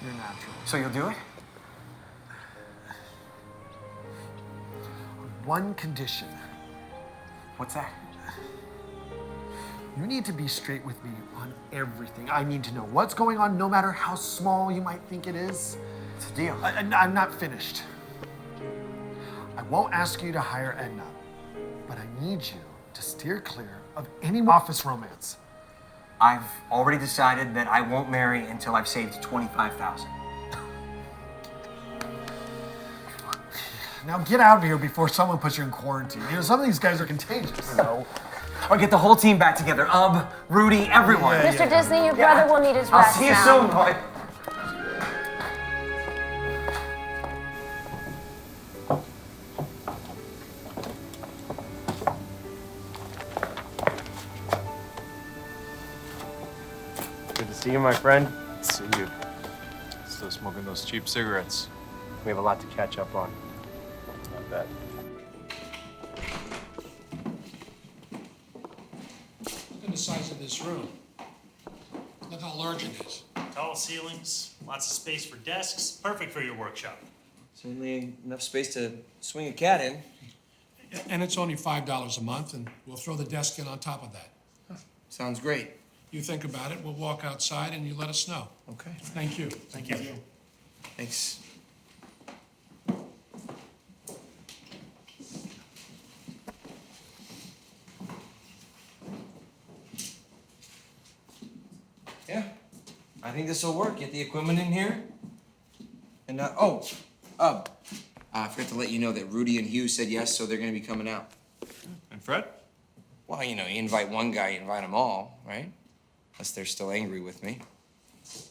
You're natural. So you'll do it? One condition. What's that? You need to be straight with me on everything. I need to know what's going on, no matter how small you might think it is. It's a deal. I'm not finished. I won't ask you to hire Edna, but I need you to steer clear of any office romance. I've already decided that I won't marry until I've saved $25,000. Now get out of here before someone puts you in quarantine. You know, some of these guys are contagious. No. Or get the whole team back together. Rudy, everyone. Mr. Disney, your brother will need his I'll rest see you now. soon, boy. Good to see you, my friend. See you. Still smoking those cheap cigarettes. We have a lot to catch up on. Not bad. Look at the size of this room. Look how large it is. Tall ceilings, lots of space for desks, perfect for your workshop. Certainly enough space to swing a cat in. And it's only $5 a month, and we'll throw the desk in on top of that. Sounds great. You think about it, we'll walk outside and you let us know. Okay. Thank you. Thank you. Thanks. Yeah, I think this will work. Get the equipment in here. And, I forgot to let you know that Rudy and Hugh said yes, so they're gonna be coming out. And Fred? Well, you know, you invite one guy, you invite them all, right? Unless they're still angry with me.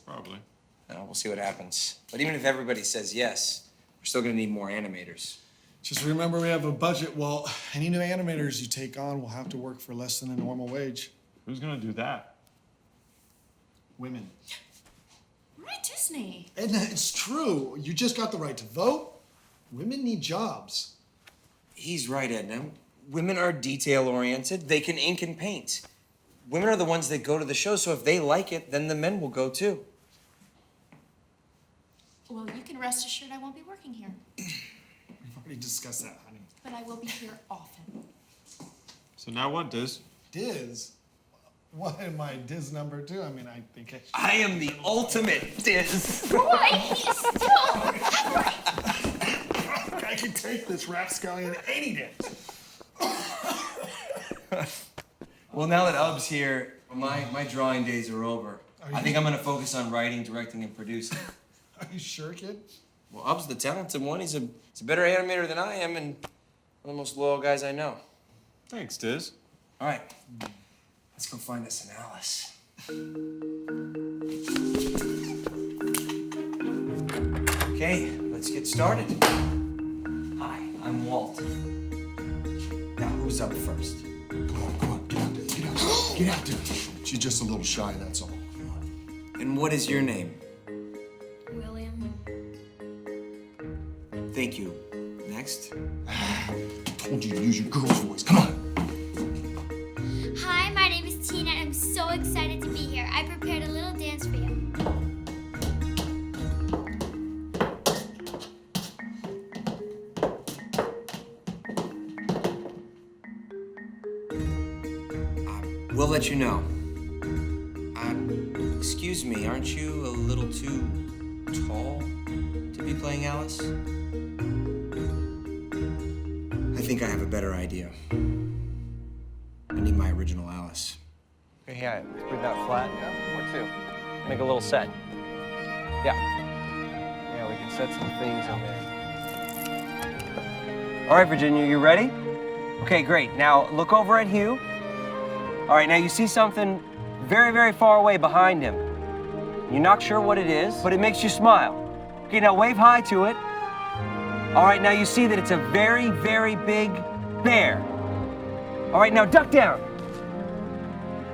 Probably. We'll see what happens. But even if everybody says yes, we're still gonna need more animators. Just remember we have a budget, Walt. Any new animators you take on will have to work for less than a normal wage. Who's gonna do that? Women. Right, Disney. Edna, it's true. You just got the right to vote. Women need jobs. He's right, Edna. Women are detail-oriented. They can ink and paint. Women are the ones that go to the show, so if they like it, then the men will go too. Well, you can rest assured I won't be working here, We've already discussed that, honey. but I will be here often. So now what, Diz? Diz? What am I, Diz number 2? I mean, I think I should. I am the ultimate Diz. Boy, he's still... I can take this rapscallion any day. Well, now that Ub's here, my drawing days are over. I think I'm gonna focus on writing, directing, and producing. Are you sure, kid? Well, Ub's the talented one. He's a better animator than I am, and one of the most loyal guys I know. Thanks, Diz. All right, let's go find us an Alice. Okay, let's get started. Hi, I'm Walt. Now, who's up first? Come on, get out there, get out there. Get out there. She's just a little shy, that's all. And what is your name? William. Thank you. Next. I told you to use your girl's voice. Come on. Hi, my name is Tina, and I'm so excited to be here. I prepared a little dance for you. We'll let you know. Excuse me, aren't you a little too tall to be playing Alice? I think I have a better idea. I need my original Alice. Okay, yeah, let's bring that flat. Yeah, or 2. Make a little set. Yeah. Yeah, we can set some things in there. All right, Virginia, you ready? Okay, great. Now look over at Hugh. All right, now you see something very, very far away behind him. You're not sure what it is, but it makes you smile. Okay, now wave hi to it. All right, now you see that it's a very, very big bear. All right, now duck down.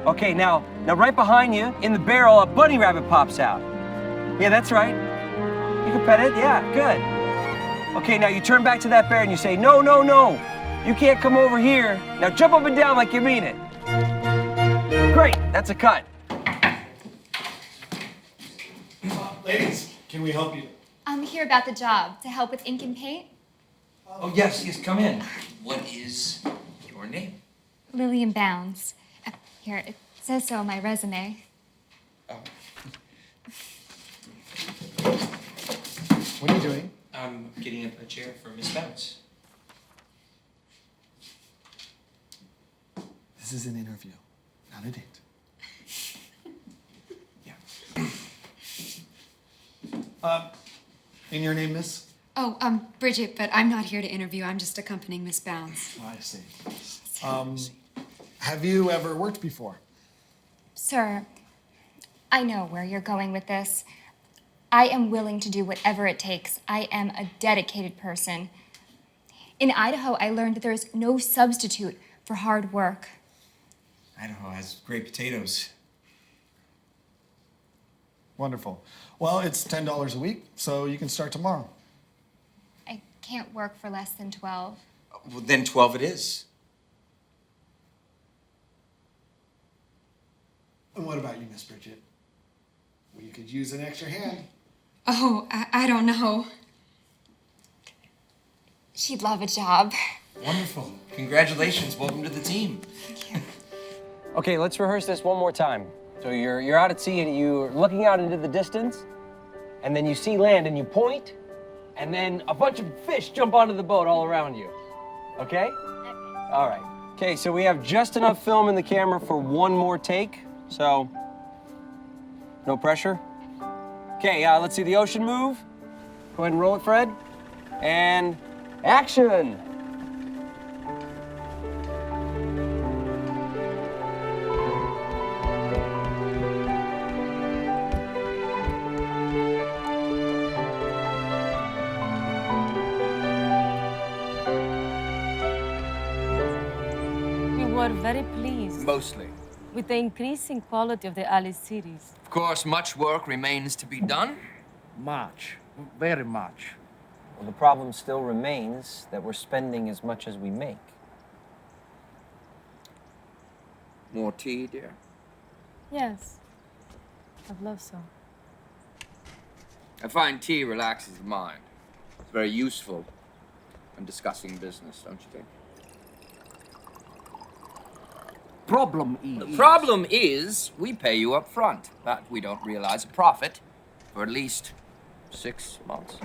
Okay, now right behind you, in the barrel, a bunny rabbit pops out. Yeah, that's right. You can pet it, yeah, good. Okay, now you turn back to that bear and you say, no, no, no. You can't come over here. Now jump up and down like you mean it. Great, that's a cut. Ladies, can we help you? I'm here about the job, to help with ink and paint. Oh, yes, come in. What is your name? Lillian Bounds. Here, it says so on my resume. What are you doing? I'm getting a chair for Miss Bounce. This is an interview, not a date. And your name, miss? Oh, I'm Bridget, but I'm not here to interview. I'm just accompanying Miss Bounds. Oh, I see. Have you ever worked before? Sir, I know where you're going with this. I am willing to do whatever it takes. I am a dedicated person. In Idaho, I learned that there is no substitute for hard work. Idaho has great potatoes. Wonderful. Well, it's $10 a week, so you can start tomorrow. I can't work for less than 12. Well, then 12 it is. And what about you, Miss Bridget? We could use an extra hand. Oh, I don't know. She'd love a job. Wonderful. Congratulations. Welcome to the team. Okay, let's rehearse this one more time. So you're out at sea and you're looking out into the distance, and then you see land and you point, and then a bunch of fish jump onto the boat all around you. Okay? All right. Okay, so we have just enough film in the camera for one more take, so no pressure. Okay, let's see the ocean move. Go ahead and roll it, Fred. And action! We were very pleased Mostly. with the increasing quality of the Alice series. Of course, much work remains to be done. Much. Very much. Well, the problem still remains that we're spending as much as we make. More tea, dear? Yes, I'd love so. I find tea relaxes the mind. It's very useful when discussing business, don't you think? The problem is we pay you up front, but we don't realize a profit for at least 6 months.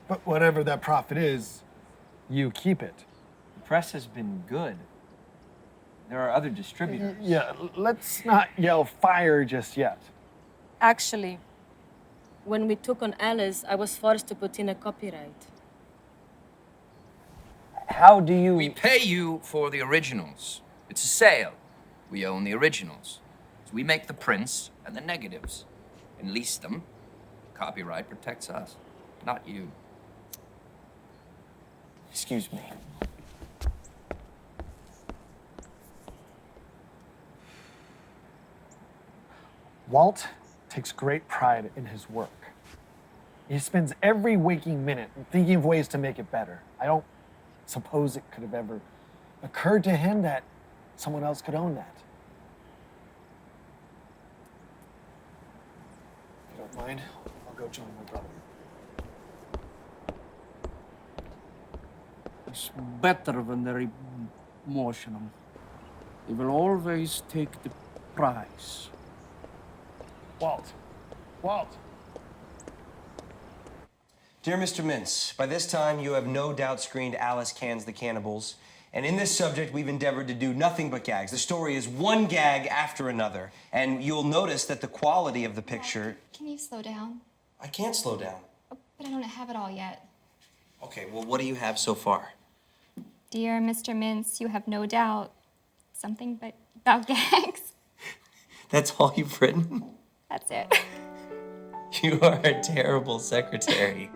But whatever that profit is, you keep it. The press has been good. There are other distributors. Yeah, let's not yell fire just yet. Actually, when we took on Alice, I was forced to put in a copyright. How do you... We pay you for the originals. It's a sale. We own the originals. So we make the prints and the negatives and lease them. Copyright protects us, not you. Excuse me. Walt takes great pride in his work. He spends every waking minute thinking of ways to make it better. I don't suppose it could have ever occurred to him that someone else could own that. If you don't mind, I'll go join my brother. It's better when they're emotional. They will always take the prize. Walt. Walt. Dear Mr. Mintz, by this time you have no doubt screened Alice Cans the Cannibals. And in this subject, we've endeavored to do nothing but gags. The story is one gag after another. And you'll notice that the quality of the picture... Can you slow down? I can't slow down. But I don't have it all yet. Okay, well, what do you have so far? Dear Mr. Mintz, you have no doubt something but about gags. That's all you've written? That's it. You are a terrible secretary.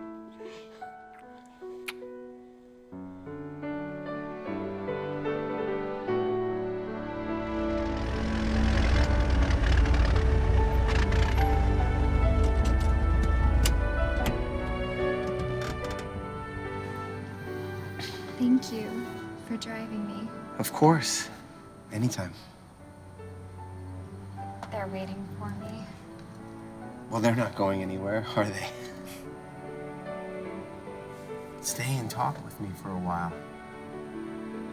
Thank you for driving me. Of course. Anytime. They're waiting for me. Well, they're not going anywhere, are they? Stay and talk with me for a while.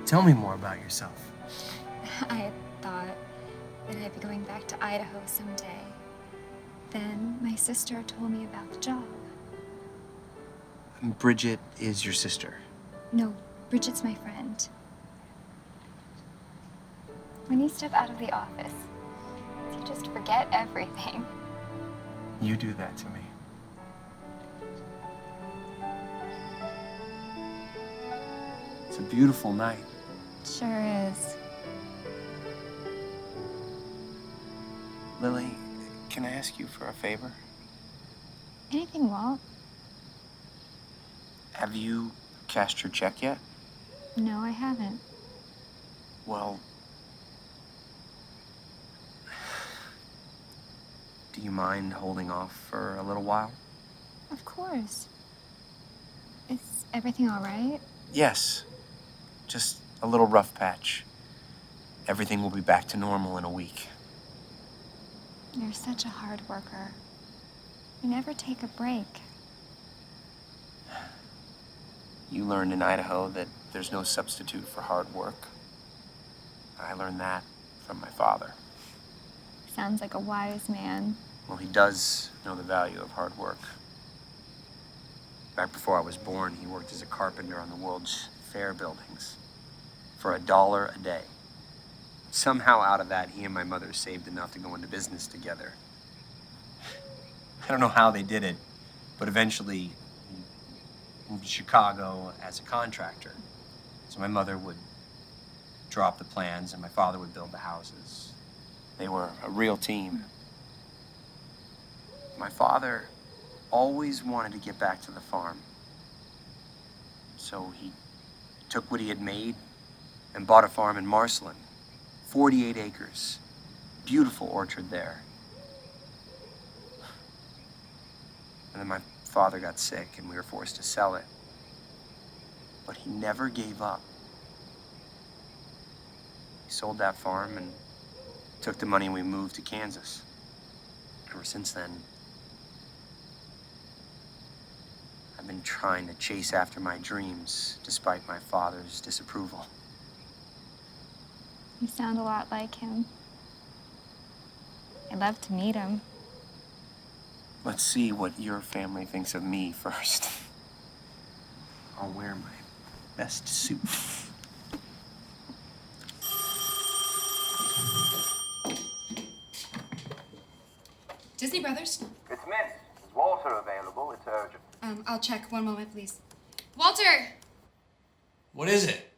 Tell me more about yourself. I had thought that I'd be going back to Idaho someday. Then my sister told me about the job. Bridget is your sister. No, Bridget's my friend. When you step out of the office, you just forget everything. You do that to me. It's a beautiful night. Sure is. Lily, can I ask you for a favor? Anything, Walt? Have you cashed your check yet? No, I haven't. Well, do you mind holding off for a little while? Of course. Is everything all right? Yes. Just a little rough patch. Everything will be back to normal in a week. You're such a hard worker. You never take a break. You learned in Idaho that there's no substitute for hard work. I learned that from my father. Sounds like a wise man. Well, he does know the value of hard work. Back before I was born, he worked as a carpenter on the World's Fair buildings for $1 a day. Somehow out of that, he and my mother saved enough to go into business together. I don't know how they did it, but eventually he moved to Chicago as a contractor. So my mother would draw up the plans and my father would build the houses. They were a real team. My father always wanted to get back to the farm. So he took what he had made and bought a farm in Marceline. 48 acres. Beautiful orchard there. And then my father got sick and we were forced to sell it. But he never gave up. He sold that farm and took the money and we moved to Kansas. Ever since then, I've been trying to chase after my dreams despite my father's disapproval. You sound a lot like him. I'd love to meet him. Let's see what your family thinks of me first. I'll wear my best suit. Disney Brothers? It's Miss. Is Walter available? It's urgent. I'll check. One moment, please. Walter! What is it?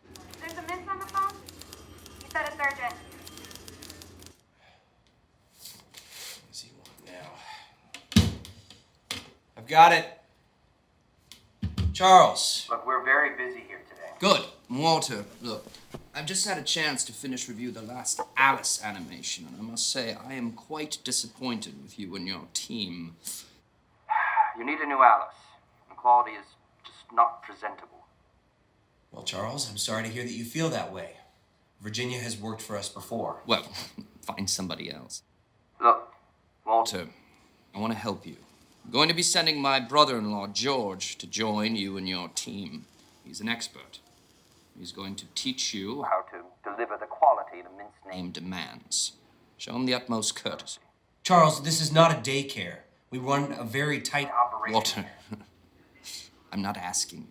There's a miss on the phone? He said it's urgent. What does he want now? I've got it. Charles. Look, we're very busy here today. Good. Walter, look, I've just had a chance to finish review the last Alice animation, and I must say I am quite disappointed with you and your team. You need a new Alice. The quality is just not presentable. Well, Charles, I'm sorry to hear that you feel that way. Virginia has worked for us before. Well, find somebody else. Look, Walter, I want to help you. I'm going to be sending my brother-in-law, George, to join you and your team. He's an expert. He's going to teach you how to deliver the quality the mince name demands. Show him the utmost courtesy. Charles, this is not a daycare. We run a very tight operation. Walter, I'm not asking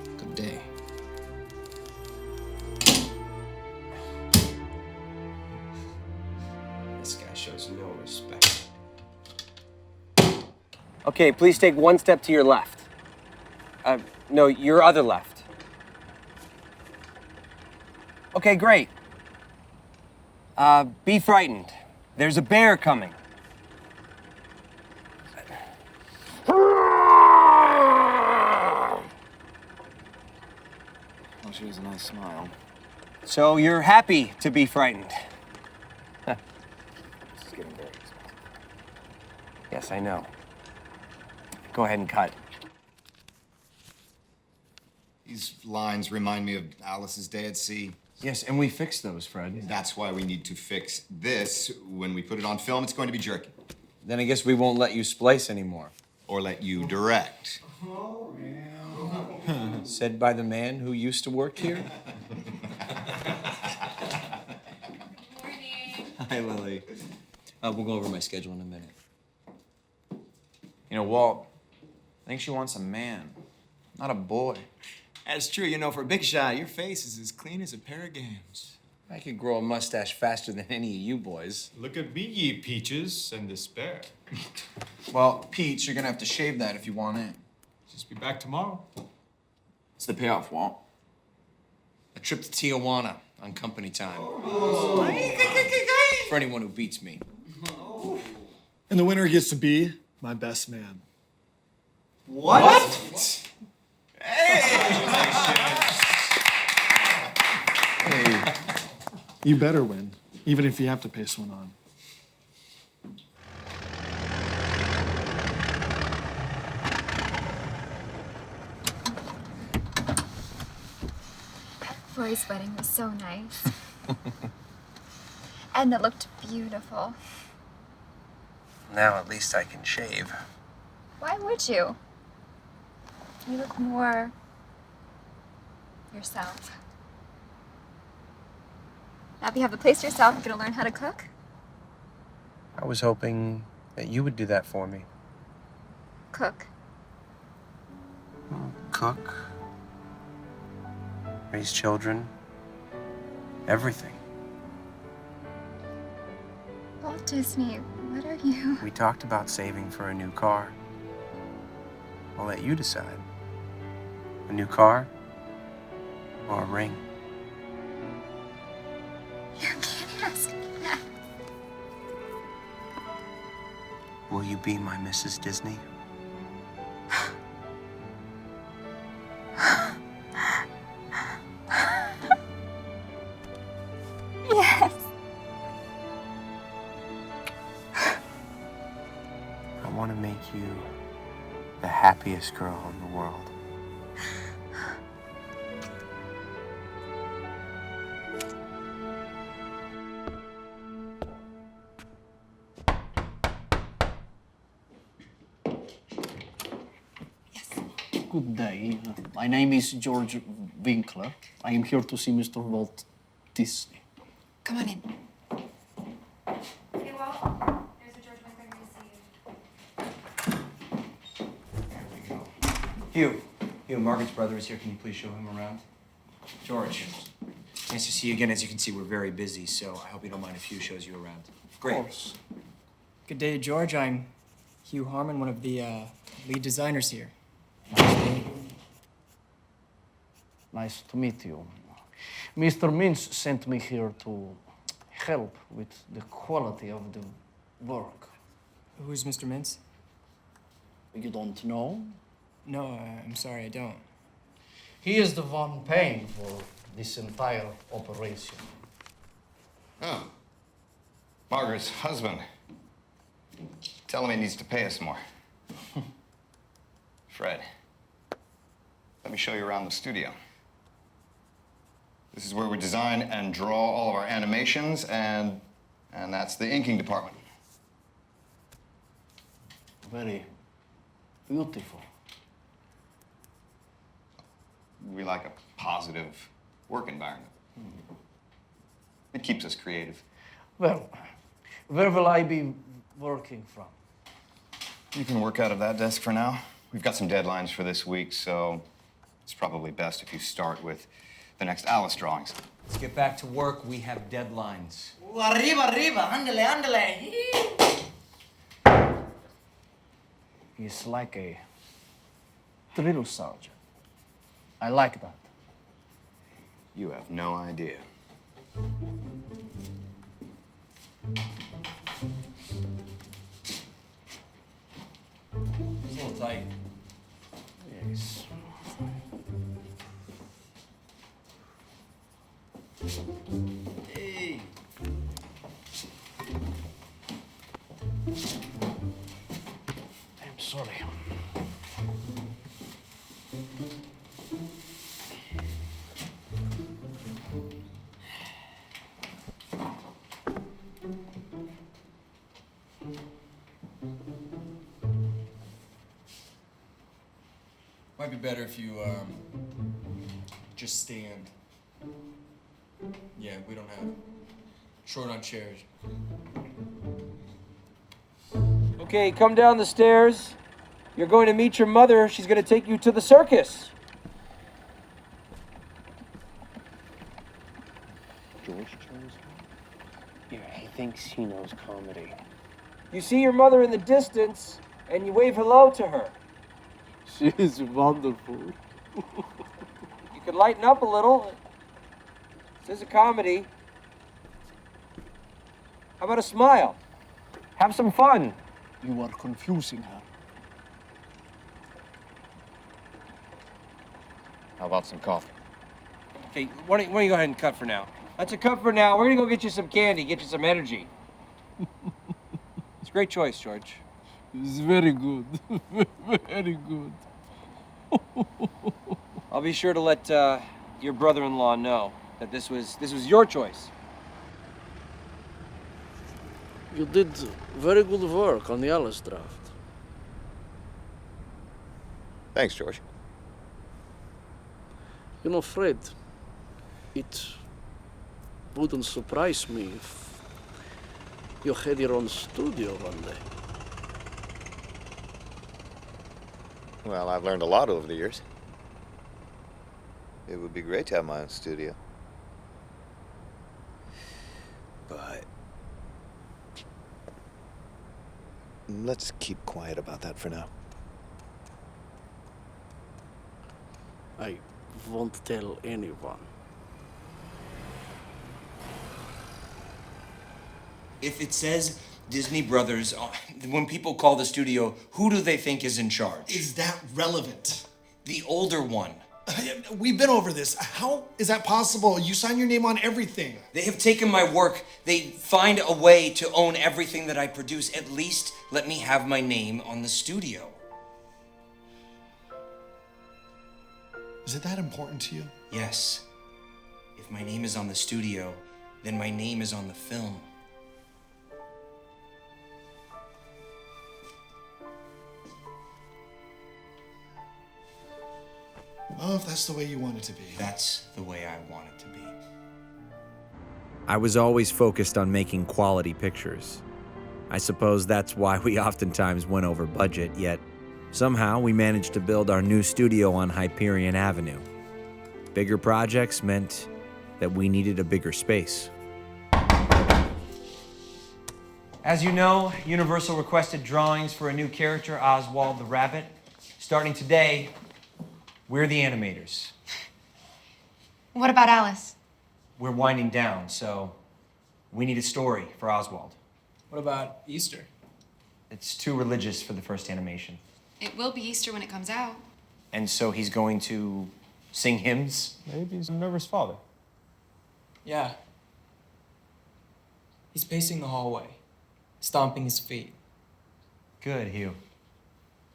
you. Good day. This guy shows no respect. Okay, please take one step to your left. No, your other left. Okay, great. Be frightened. There's a bear coming. Oh, she has a nice smile. So you're happy to be frightened. This is getting very expensive. Yes, I know. Go ahead and cut. These lines remind me of Alice's Day at Sea. Yes, and we fixed those, Fred. That's why we need to fix this. When we put it on film, it's going to be jerky. Then I guess we won't let you splice anymore. Or let you direct. Said by the man who used to work here. Hi, Lily. We'll go over my schedule in a minute. You know, Walt, I think she wants a man, not a boy. That's true. You know, for a big shot, your face is as clean as a pair of gams. I could grow a mustache faster than any of you boys. Look at me, ye peaches, and despair. Well, Peach, you're gonna have to shave that if you want in. Just be back tomorrow. What's the payoff, Walt? A trip to Tijuana on company time. For anyone who beats me. And the winner gets to be my best man. What? Hey, you better win, even if you have to pace one on. Roy's wedding was so nice. And it looked beautiful. Now at least I can shave. Why would you? You look more yourself. Now that you have the place to yourself, you're gonna learn how to cook? I was hoping that you would do that for me. Cook. Cook. Raise children. Everything. Walt Disney, what are you? We talked about saving for a new car. I'll let you decide. A new car or a ring. You can't ask me that. Will you be my Mrs. Disney? Yes. I want to make you the happiest girl in the world. Good day. My name is George Winkler. I am here to see Mr. Walt Disney. Come on in. Hey, Walt. There's a George Winkler to see you. Hugh, Margaret's brother is here. Can you please show him around? George, nice to see you again. As you can see, we're very busy, so I hope you don't mind if Hugh shows you around. Great. Of course. Good day, George. I'm Hugh Harmon, one of the lead designers here. Nice to meet you. Mr. Mintz sent me here to help with the quality of the work. Who's Mr. Mintz? You don't know? No, I'm sorry, I don't. He is the one paying for this entire operation. Oh. Margaret's husband. Tell him he needs to pay us more. Fred, let me show you around the studio. This is where we design and draw all of our animations, and that's the inking department. Very beautiful. We like a positive work environment. It keeps us creative. Well, where will I be working from? You can work out of that desk for now. We've got some deadlines for this week, so it's probably best if you start with the next Alice drawings. Let's get back to work. We have deadlines. Arriba, arriba, ándale, ándale. He's like a drill sergeant. I like that. You have no idea. It's a little tight. Yes. Hey. I'm sorry. Might be better if you just stand. Yeah, we don't have short on chairs. Okay, come down the stairs. You're going to meet your mother. She's going to take you to the circus. George turns. Yeah, he thinks he knows comedy. You see your mother in the distance, and you wave hello to her. She is wonderful. You can lighten up a little. This is a comedy. How about a smile? Have some fun. You are confusing her. How about some coffee? Okay, why don't you go ahead and cut for now? That's a cut for now. We're gonna go get you some candy, get you some energy. It's a great choice, George. It's very good. Very good. I'll be sure to let your brother-in-law know that this was your choice. You did very good work on the Alice draft. Thanks, George. You know, Fred, it wouldn't surprise me if you had your own studio one day. Well, I've learned a lot over the years. It would be great to have my own studio. But let's keep quiet about that for now. I won't tell anyone. If it says Disney Brothers, when people call the studio, who do they think is in charge? Is that relevant? The older one. We've been over this. How is that possible? You sign your name on everything. They have taken my work. They find a way to own everything that I produce. At least let me have my name on the studio. Is it that important to you? Yes. If my name is on the studio, then my name is on the film. Well, if that's the way you want it to be. That's the way I want it to be. I was always focused on making quality pictures. I suppose that's why we oftentimes went over budget, yet somehow we managed to build our new studio on Hyperion Avenue. Bigger projects meant that we needed a bigger space. As you know, Universal requested drawings for a new character, Oswald the Rabbit. Starting today, we're the animators. What about Alice? We're winding down, so we need a story for Oswald. What about Easter? It's too religious for the first animation. It will be Easter when it comes out. And so he's going to sing hymns? Maybe he's a nervous father. Yeah. He's pacing the hallway, stomping his feet. Good, Hugh.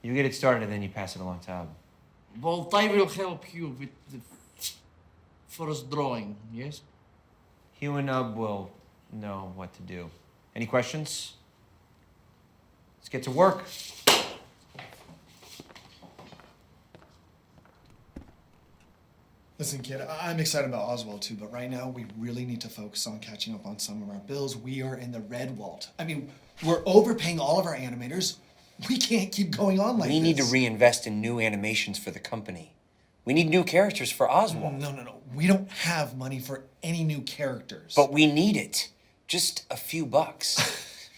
You get it started and then you pass it along to Ab. But I will help you with the first drawing, yes? Hugh and Ub will know what to do. Any questions? Let's get to work. Listen, kid, I'm excited about Oswald too, but right now we really need to focus on catching up on some of our bills. We are in the red, Walt. I mean, we're overpaying all of our animators. We can't keep going on like this. We need to reinvest in new animations for the company. We need new characters for Oswald. No. We don't have money for any new characters. But we need it. Just a few bucks.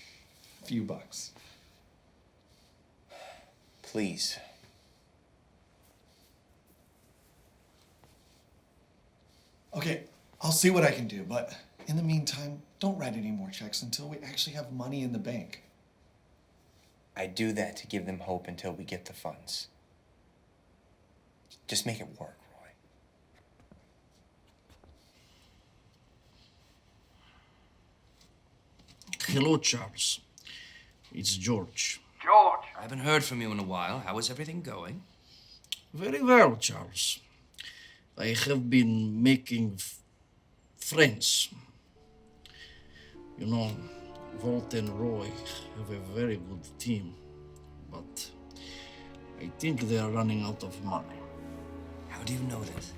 Few bucks. Please. Okay, I'll see what I can do, but in the meantime, don't write any more checks until we actually have money in the bank. I do that to give them hope until we get the funds. Just make it work, Roy. Hello, Charles. It's George. George! I haven't heard from you in a while. How is everything going? Very well, Charles. I have been making friends. You know, Walt and Roy have a very good team, but I think they are running out of money. How do you know this?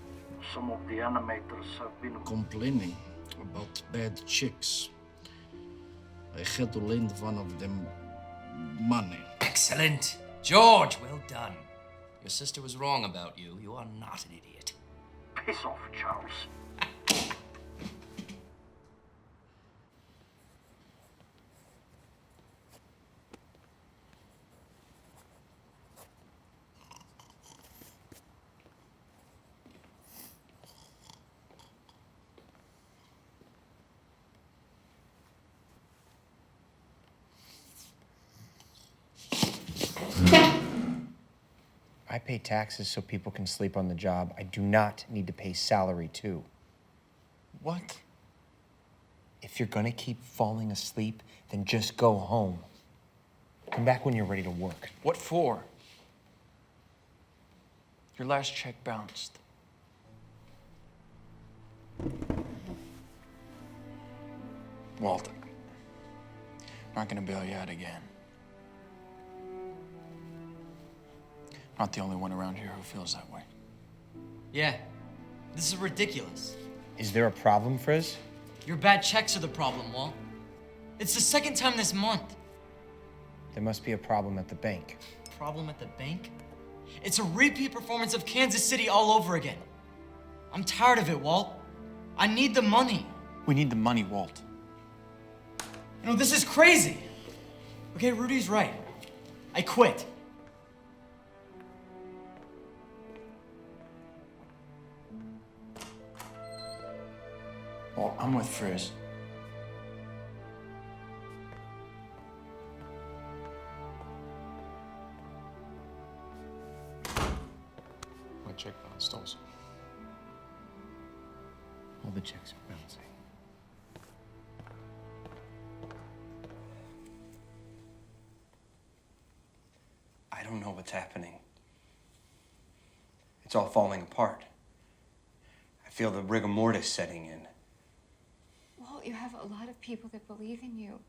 Some of the animators have been complaining about bad chicks. I had to lend one of them money. Excellent. George, well done. Your sister was wrong about you. You are not an idiot. Piss off, Charles. pay taxes so people can sleep on the job. I do not need to pay salary, too. What? If you're gonna keep falling asleep, then just go home. Come back when you're ready to work. What for? Your last check bounced. Walt, I'm not gonna bail you out again. I'm not the only one around here who feels that way. Yeah, this is ridiculous. Is there a problem, Frizz? Your bad checks are the problem, Walt. It's the second time this month. There must be a problem at the bank. Problem at the bank? It's a repeat performance of Kansas City all over again. I'm tired of it, Walt. I need the money. We need the money, Walt. You know, this is crazy. Okay, Rudy's right. I quit. Well, I'm with Frizz. My check bounced also. All the checks are bouncing. I don't know what's happening. It's all falling apart. I feel the rigor mortis setting in. Well, you have a lot of people that believe in you.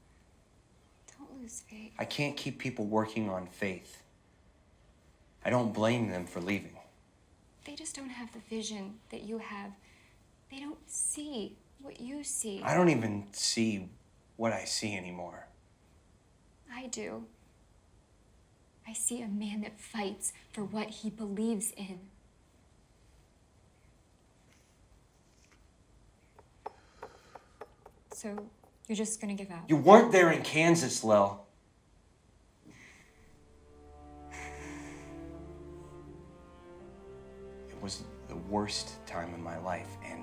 Don't lose faith. I can't keep people working on faith. I don't blame them for leaving. They just don't have the vision that you have. They don't see what you see. I don't even see what I see anymore. I do. I see a man that fights for what he believes in. So, you're just gonna give up? You weren't there in Kansas, Lel. It was the worst time in my life, and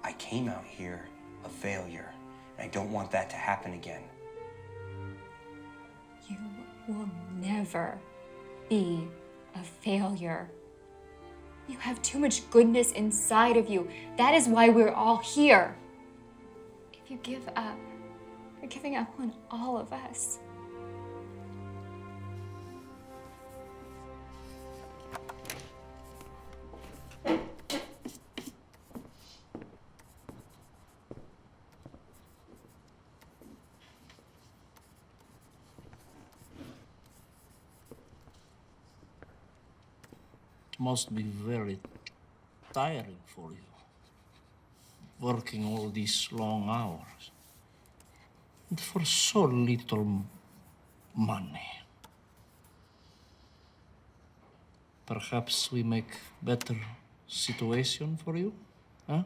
I came out here a failure. And I don't want that to happen again. You will never be a failure. You have too much goodness inside of you. That is why we're all here. If you give up, you're giving up on all of us. It must be very tiring for you, working all these long hours, and for so little money. Perhaps we make better situation for you, huh?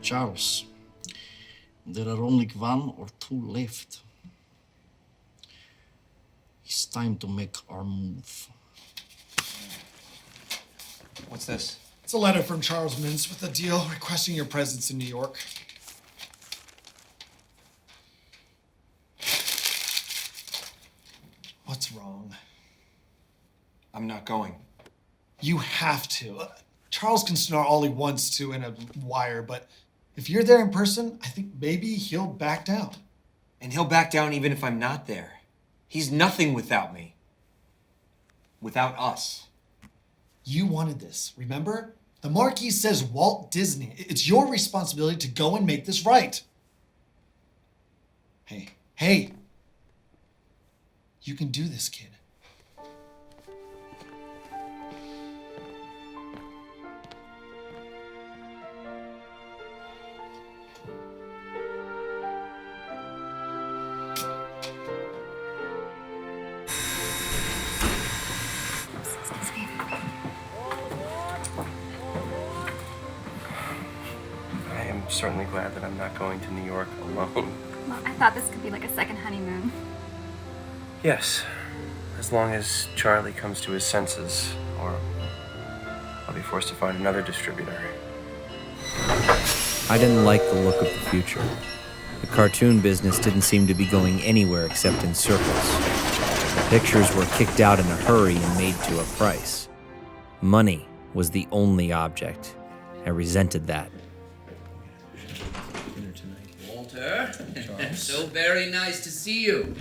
Charles, there are only one or two left. It's time to make our move. What's this? It's a letter from Charles Mintz with a deal requesting your presence in New York. What's wrong? I'm not going. You have to. Charles can snarl all he wants to in a wire, but if you're there in person, I think maybe he'll back down. And he'll back down even if I'm not there. He's nothing without me. Without us. You wanted this, remember? The marquee says Walt Disney. It's your responsibility to go and make this right. Hey. You can do this, kid. I am certainly glad that I'm not going to New York alone. Well, I thought this could be like a second honeymoon. Yes, as long as Charlie comes to his senses, or I'll be forced to find another distributor. I didn't like the look of the future. The cartoon business didn't seem to be going anywhere except in circles. Pictures were kicked out in a hurry and made to a price. Money was the only object. I resented that. Walter, so very nice to see you.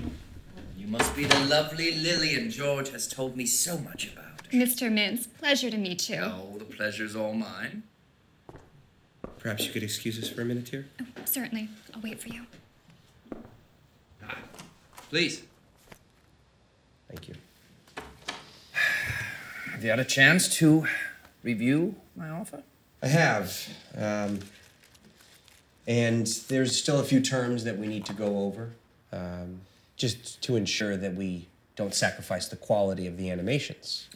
You must be the lovely Lillian George has told me so much about. Mr. Mintz, pleasure to meet you. Oh, the pleasure's all mine. Perhaps you could excuse us for a minute here? Oh, certainly. I'll wait for you. Please. Thank you. Have you had a chance to review my offer? I have. And there's still a few terms that we need to go over, just to ensure that we don't sacrifice the quality of the animations.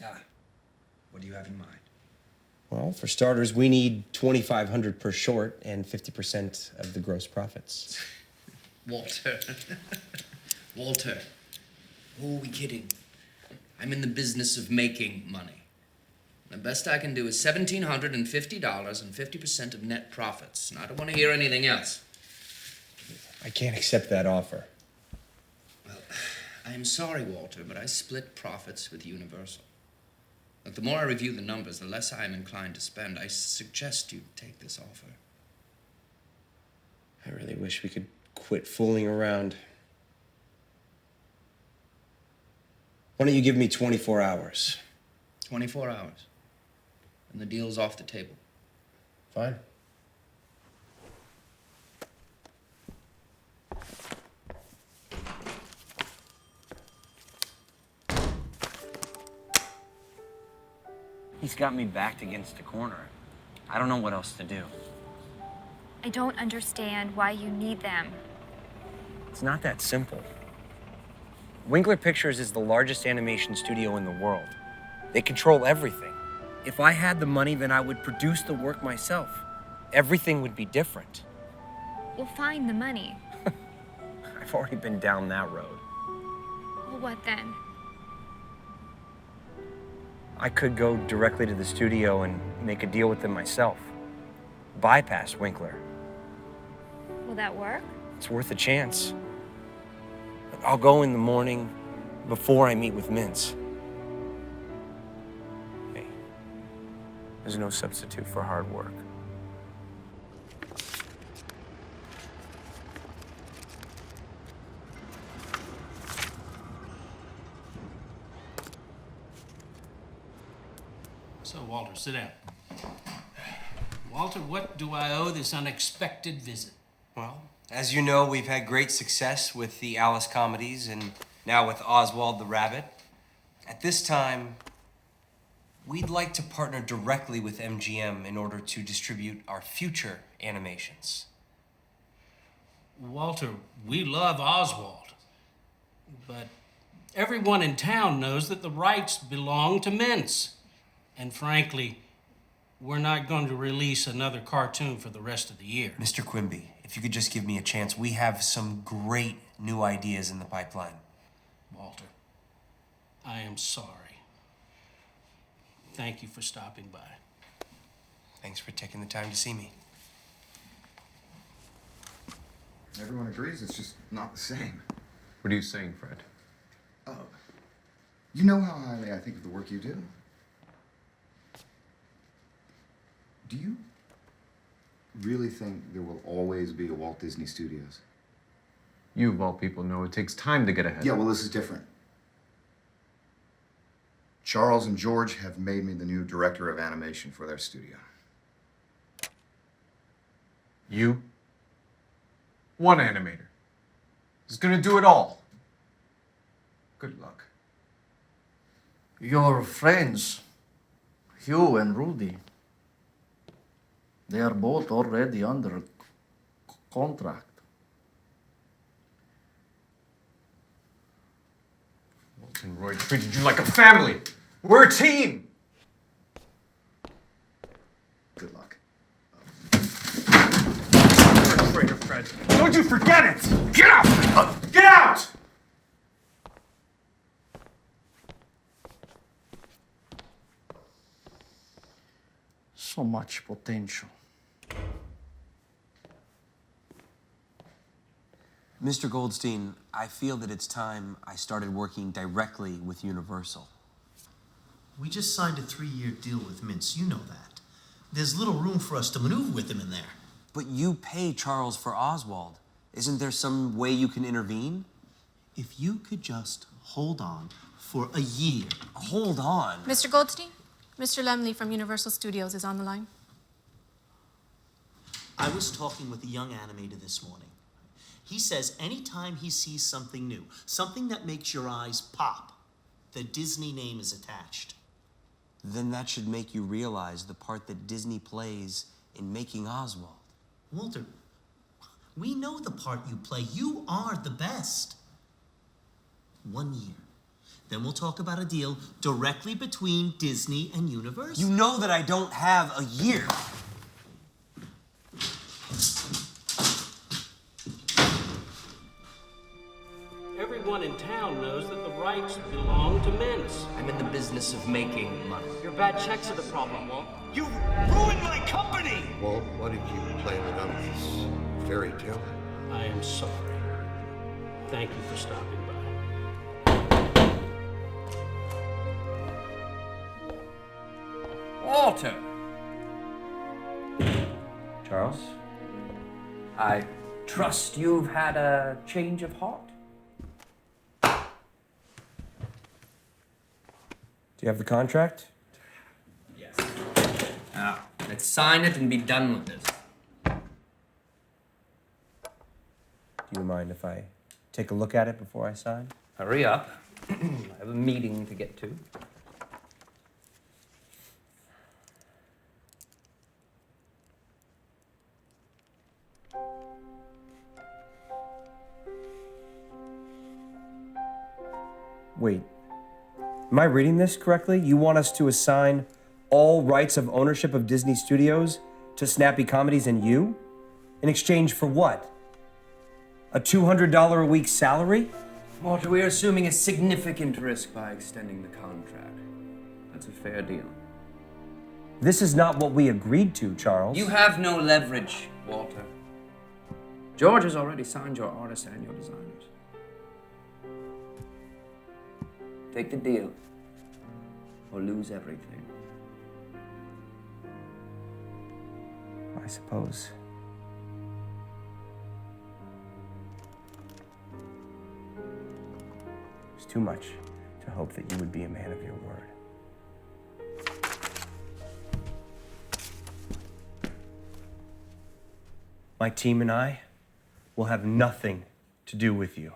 What do you have in mind? Well, for starters, we need $2,500 per short and 50% of the gross profits. Walter. Walter. Who are we kidding? I'm in the business of making money. The best I can do is $1,750 and 50% of net profits. And I don't want to hear anything else. I can't accept that offer. Well, I am sorry, Walter, but I split profits with Universal. Look, the more I review the numbers, the less I am inclined to spend. I suggest you take this offer. I really wish we could quit fooling around. Why don't you give me 24 hours? 24 hours. And the deal's off the table. Fine. He's got me backed against a corner. I don't know what else to do. I don't understand why you need them. It's not that simple. Winkler Pictures is the largest animation studio in the world. They control everything. If I had the money, then I would produce the work myself. Everything would be different. We'll find the money. I've already been down that road. Well, what then? I could go directly to the studio and make a deal with them myself. Bypass Winkler. Will that work? It's worth a chance. I'll go in the morning before I meet with Mintz. Hey, there's no substitute for hard work. So, Walter, sit down. Walter, what do I owe this unexpected visit? Well, as you know, we've had great success with the Alice comedies and now with Oswald the Rabbit. At this time, we'd like to partner directly with MGM in order to distribute our future animations. Walter, we love Oswald, but everyone in town knows that the rights belong to Mintz. And frankly, we're not going to release another cartoon for the rest of the year. Mr. Quimby, if you could just give me a chance, we have some great new ideas in the pipeline. Walter, I am sorry. Thank you for stopping by. Thanks for taking the time to see me. Everyone agrees it's just not the same. What are you saying, Fred? Oh, you know how highly I think of the work you do. Do you really think there will always be a Walt Disney Studios? You, of all people, know it takes time to get ahead. Yeah, well, this is different. Charles and George have made me the new director of animation for their studio. You? One animator. He's gonna do it all. Good luck. Your friends, Hugh and Rudy, they are both already under contract. Walt and Roy treated you like a family. We're a team. Good luck. You're a traitor, Fred. Don't you forget it! Get out! Get out! So much potential. Mr. Goldstein, I feel that it's time I started working directly with Universal. We just signed a 3-year deal with Mintz. You know that. There's little room for us to maneuver with him in there. But you pay Charles for Oswald. Isn't there some way you can intervene? If you could just hold on for a year. Hold on? Mr. Goldstein, Mr. Lemley from Universal Studios is on the line. I was talking with a young animator this morning. He says anytime he sees something new, something that makes your eyes pop, the Disney name is attached. Then that should make you realize the part that Disney plays in making Oswald. Walter, we know the part you play. You are the best. 1 year. Then we'll talk about a deal directly between Disney and Universal. You know that I don't have a year. Everyone in town knows that the rights belong to Mintz. I'm in the business of making money. Your bad checks are the problem, Walt. You ruined my company! Walt, why did you play it on this fairy tale? I am sorry. Thank you for stopping by. Walter! Charles? I trust you've had a change of heart. Do you have the contract? Yes. Now, let's sign it and be done with this. Do you mind if I take a look at it before I sign? Hurry up. I have a meeting to get to. Wait. Am I reading this correctly? You want us to assign all rights of ownership of Disney Studios to Snappy Comedies and you? In exchange for what? A $200 a week salary? Walter, we are assuming a significant risk by extending the contract. That's a fair deal. This is not what we agreed to, Charles. You have no leverage, Walter. George has already signed your artists and your designers. Take the deal, or lose everything. I suppose. It's too much to hope that you would be a man of your word. My team and I will have nothing to do with you.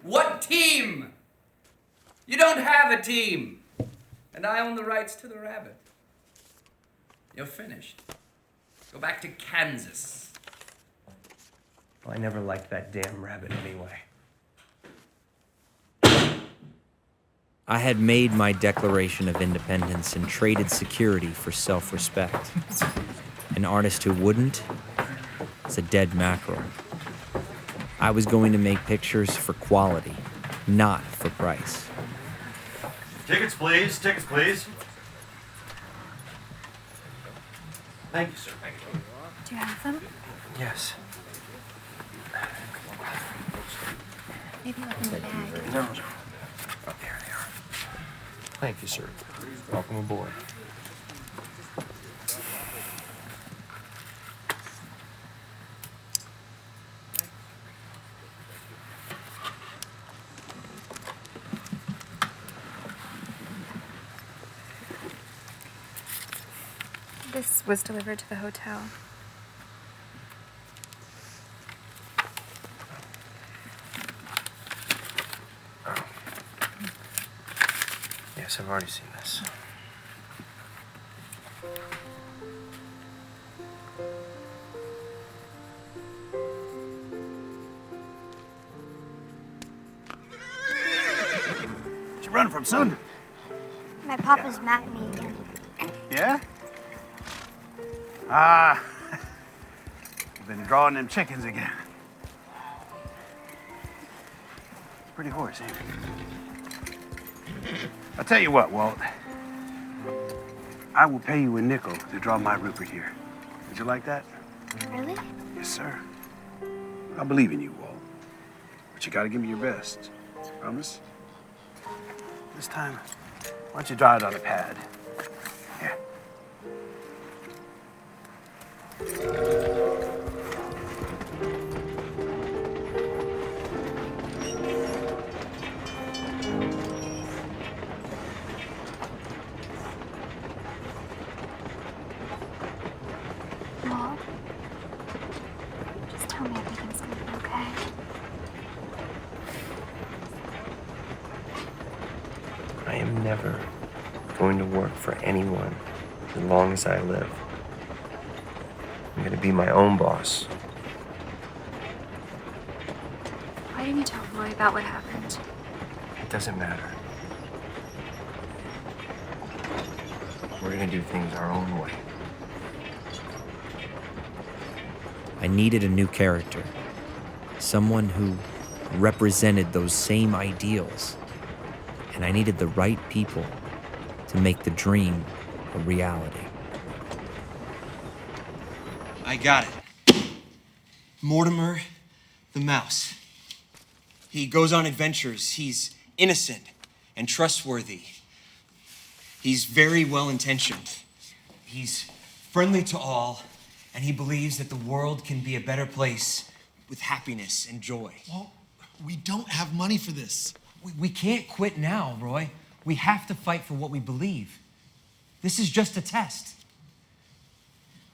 What team? You don't have a team. And I own the rights to the rabbit. You're finished. Go back to Kansas. Well, I never liked that damn rabbit anyway. I had made my Declaration of Independence and traded security for self-respect. An artist who wouldn't is a dead mackerel. I was going to make pictures for quality, not for price. Tickets, please. Tickets, please. Thank you, sir. Thank you. Do you have them? Yes. Maybe look in the bag. No. Oh, there they are. Thank you, sir. Welcome aboard. This was delivered to the hotel. Yes, I've already seen this. What you running from, son? My papa's mad at me again. Yeah? Ah, you've been drawing them chickens again. Pretty horse, ain't it? I'll tell you what, Walt. I will pay you a nickel to draw my Rupert here. Would you like that? Really? Yes, sir. I believe in you, Walt. But you gotta give me your best. Promise? This time, why don't you draw it on a pad? Here. Mom, just tell me everything's gonna be okay. I am never going to work for anyone as long as I live. I'm going to be my own boss. Why didn't you tell Roy about what happened? It doesn't matter. We're going to do things our own way. I needed a new character. Someone who represented those same ideals. And I needed the right people to make the dream a reality. I got it. Mortimer the Mouse. He goes on adventures. He's innocent and trustworthy. He's very well-intentioned. He's friendly to all, and he believes that the world can be a better place with happiness and joy. Well, we don't have money for this. We can't quit now, Roy. We have to fight for what we believe. This is just a test.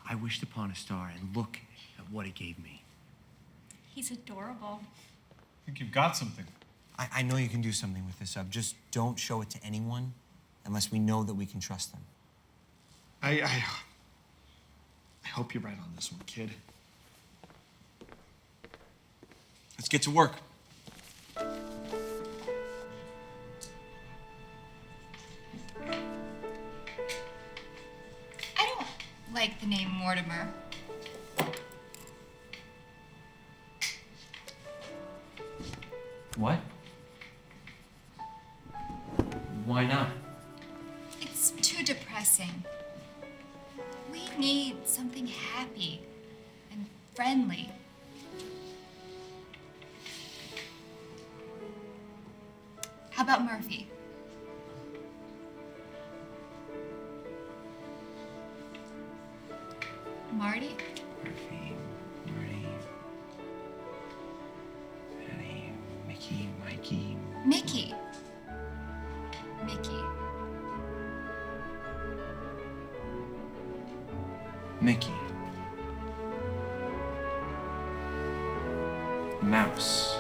I wished upon a star, and look at what it gave me. He's adorable. I think you've got something. I know you can do something with this up. Just don't show it to anyone unless we know that we can trust them. I hope you're right on this one, kid. Let's get to work. I don't like the name Mortimer. What? Why not? It's too depressing. We need something happy and friendly. How about Murphy? Marty? Murphy, Marty, Penny, Mickey, Mikey. Mickey. Mickey. Mickey. Mouse.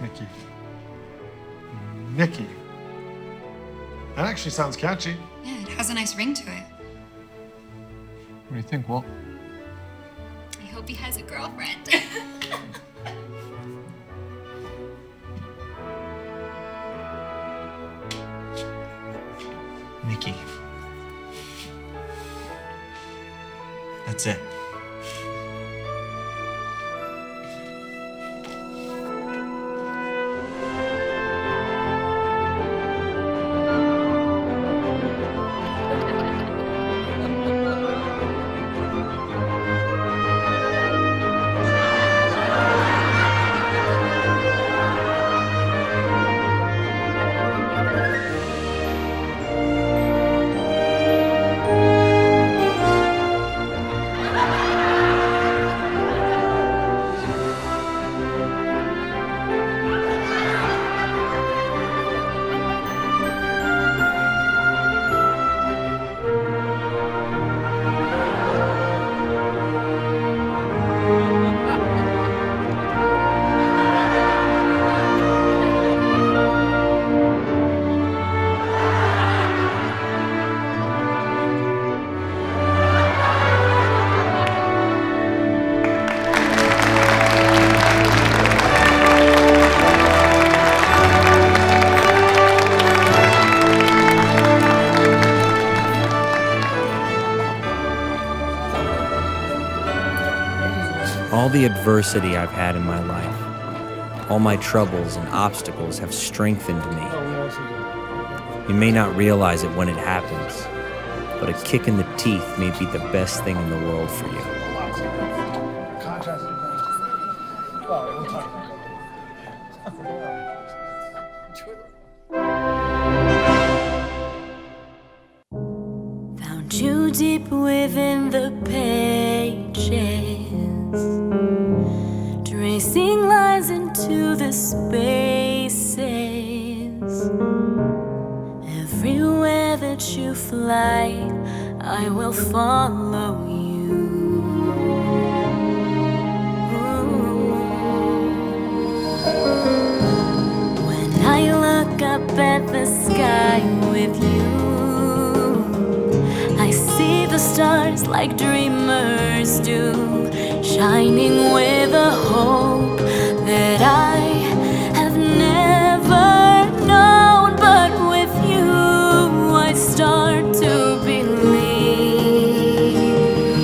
Mickey. Mickey. That actually sounds catchy. Yeah, it has a nice ring to it. What do you think, Walt? I hope he has a girlfriend. Mickey. That's it. adversity I've had in my life, all my troubles and obstacles have strengthened me. You may not realize it when it happens, but a kick in the teeth may be the best thing in the world for you. Found you deep within the pages, tracing lines into the spaces. Everywhere that you fly, I will follow you. When I look up at the sky with you, I see the stars like dreamers do, shining with a hope that I have never known. But with you, I start to believe.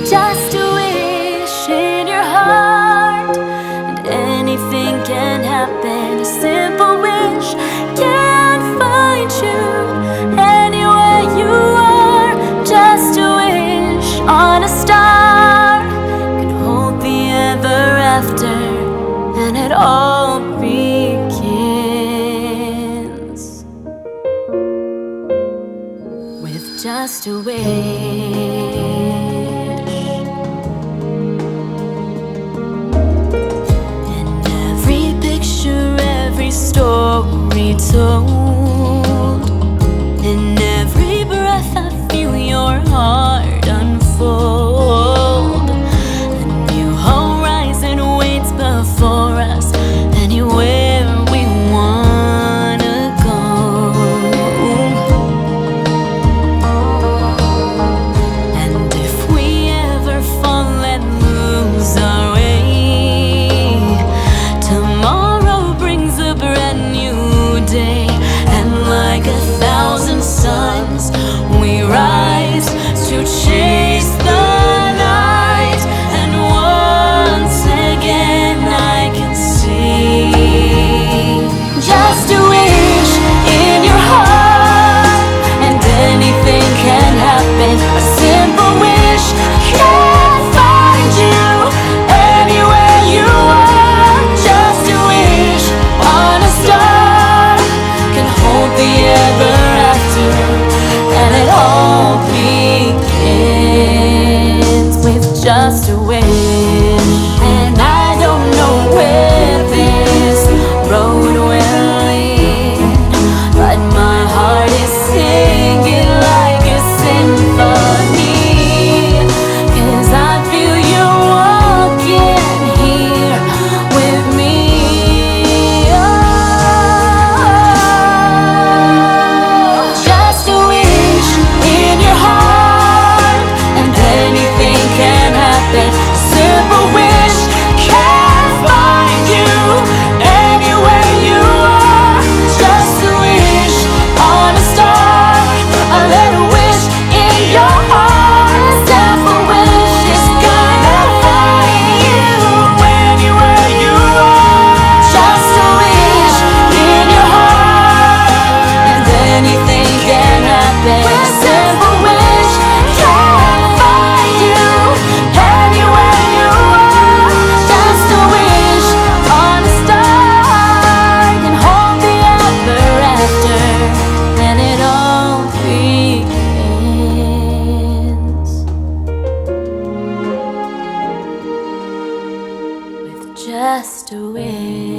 Just a wish in your heart, and anything can happen. A simple wish can find you anywhere you are. Just a wish on a star can hold the ever after, and it all begins with just a wish. And every picture, every story told, in every breath I feel your heart unfold. A new horizon waits before us, anywhere we wanna go. And if we ever fall and lose our way, tomorrow brings a brand new day. And like 1,000 suns, we rise to chase the night. And once again I can see just a wish in your heart, and anything can happen. A simple wish can find you anywhere you are. Just a wish on a star can hold the ever after, and it all begins with just a wish. And I don't know where this road will lead, but my heart is singing like a symphony, 'cause I feel you walking here with me. Oh, just a wish in your heart, and anything can happen. Simple wish can find you anywhere you are. Just a wish on a star, a little wish in your heart. Simple wish is gonna find you anywhere you are. Just a wish in your heart, and anything can happen. A simple wish can find you anywhere you are. Just a wish on a star can hold the ever after, and it all begins with just a wish.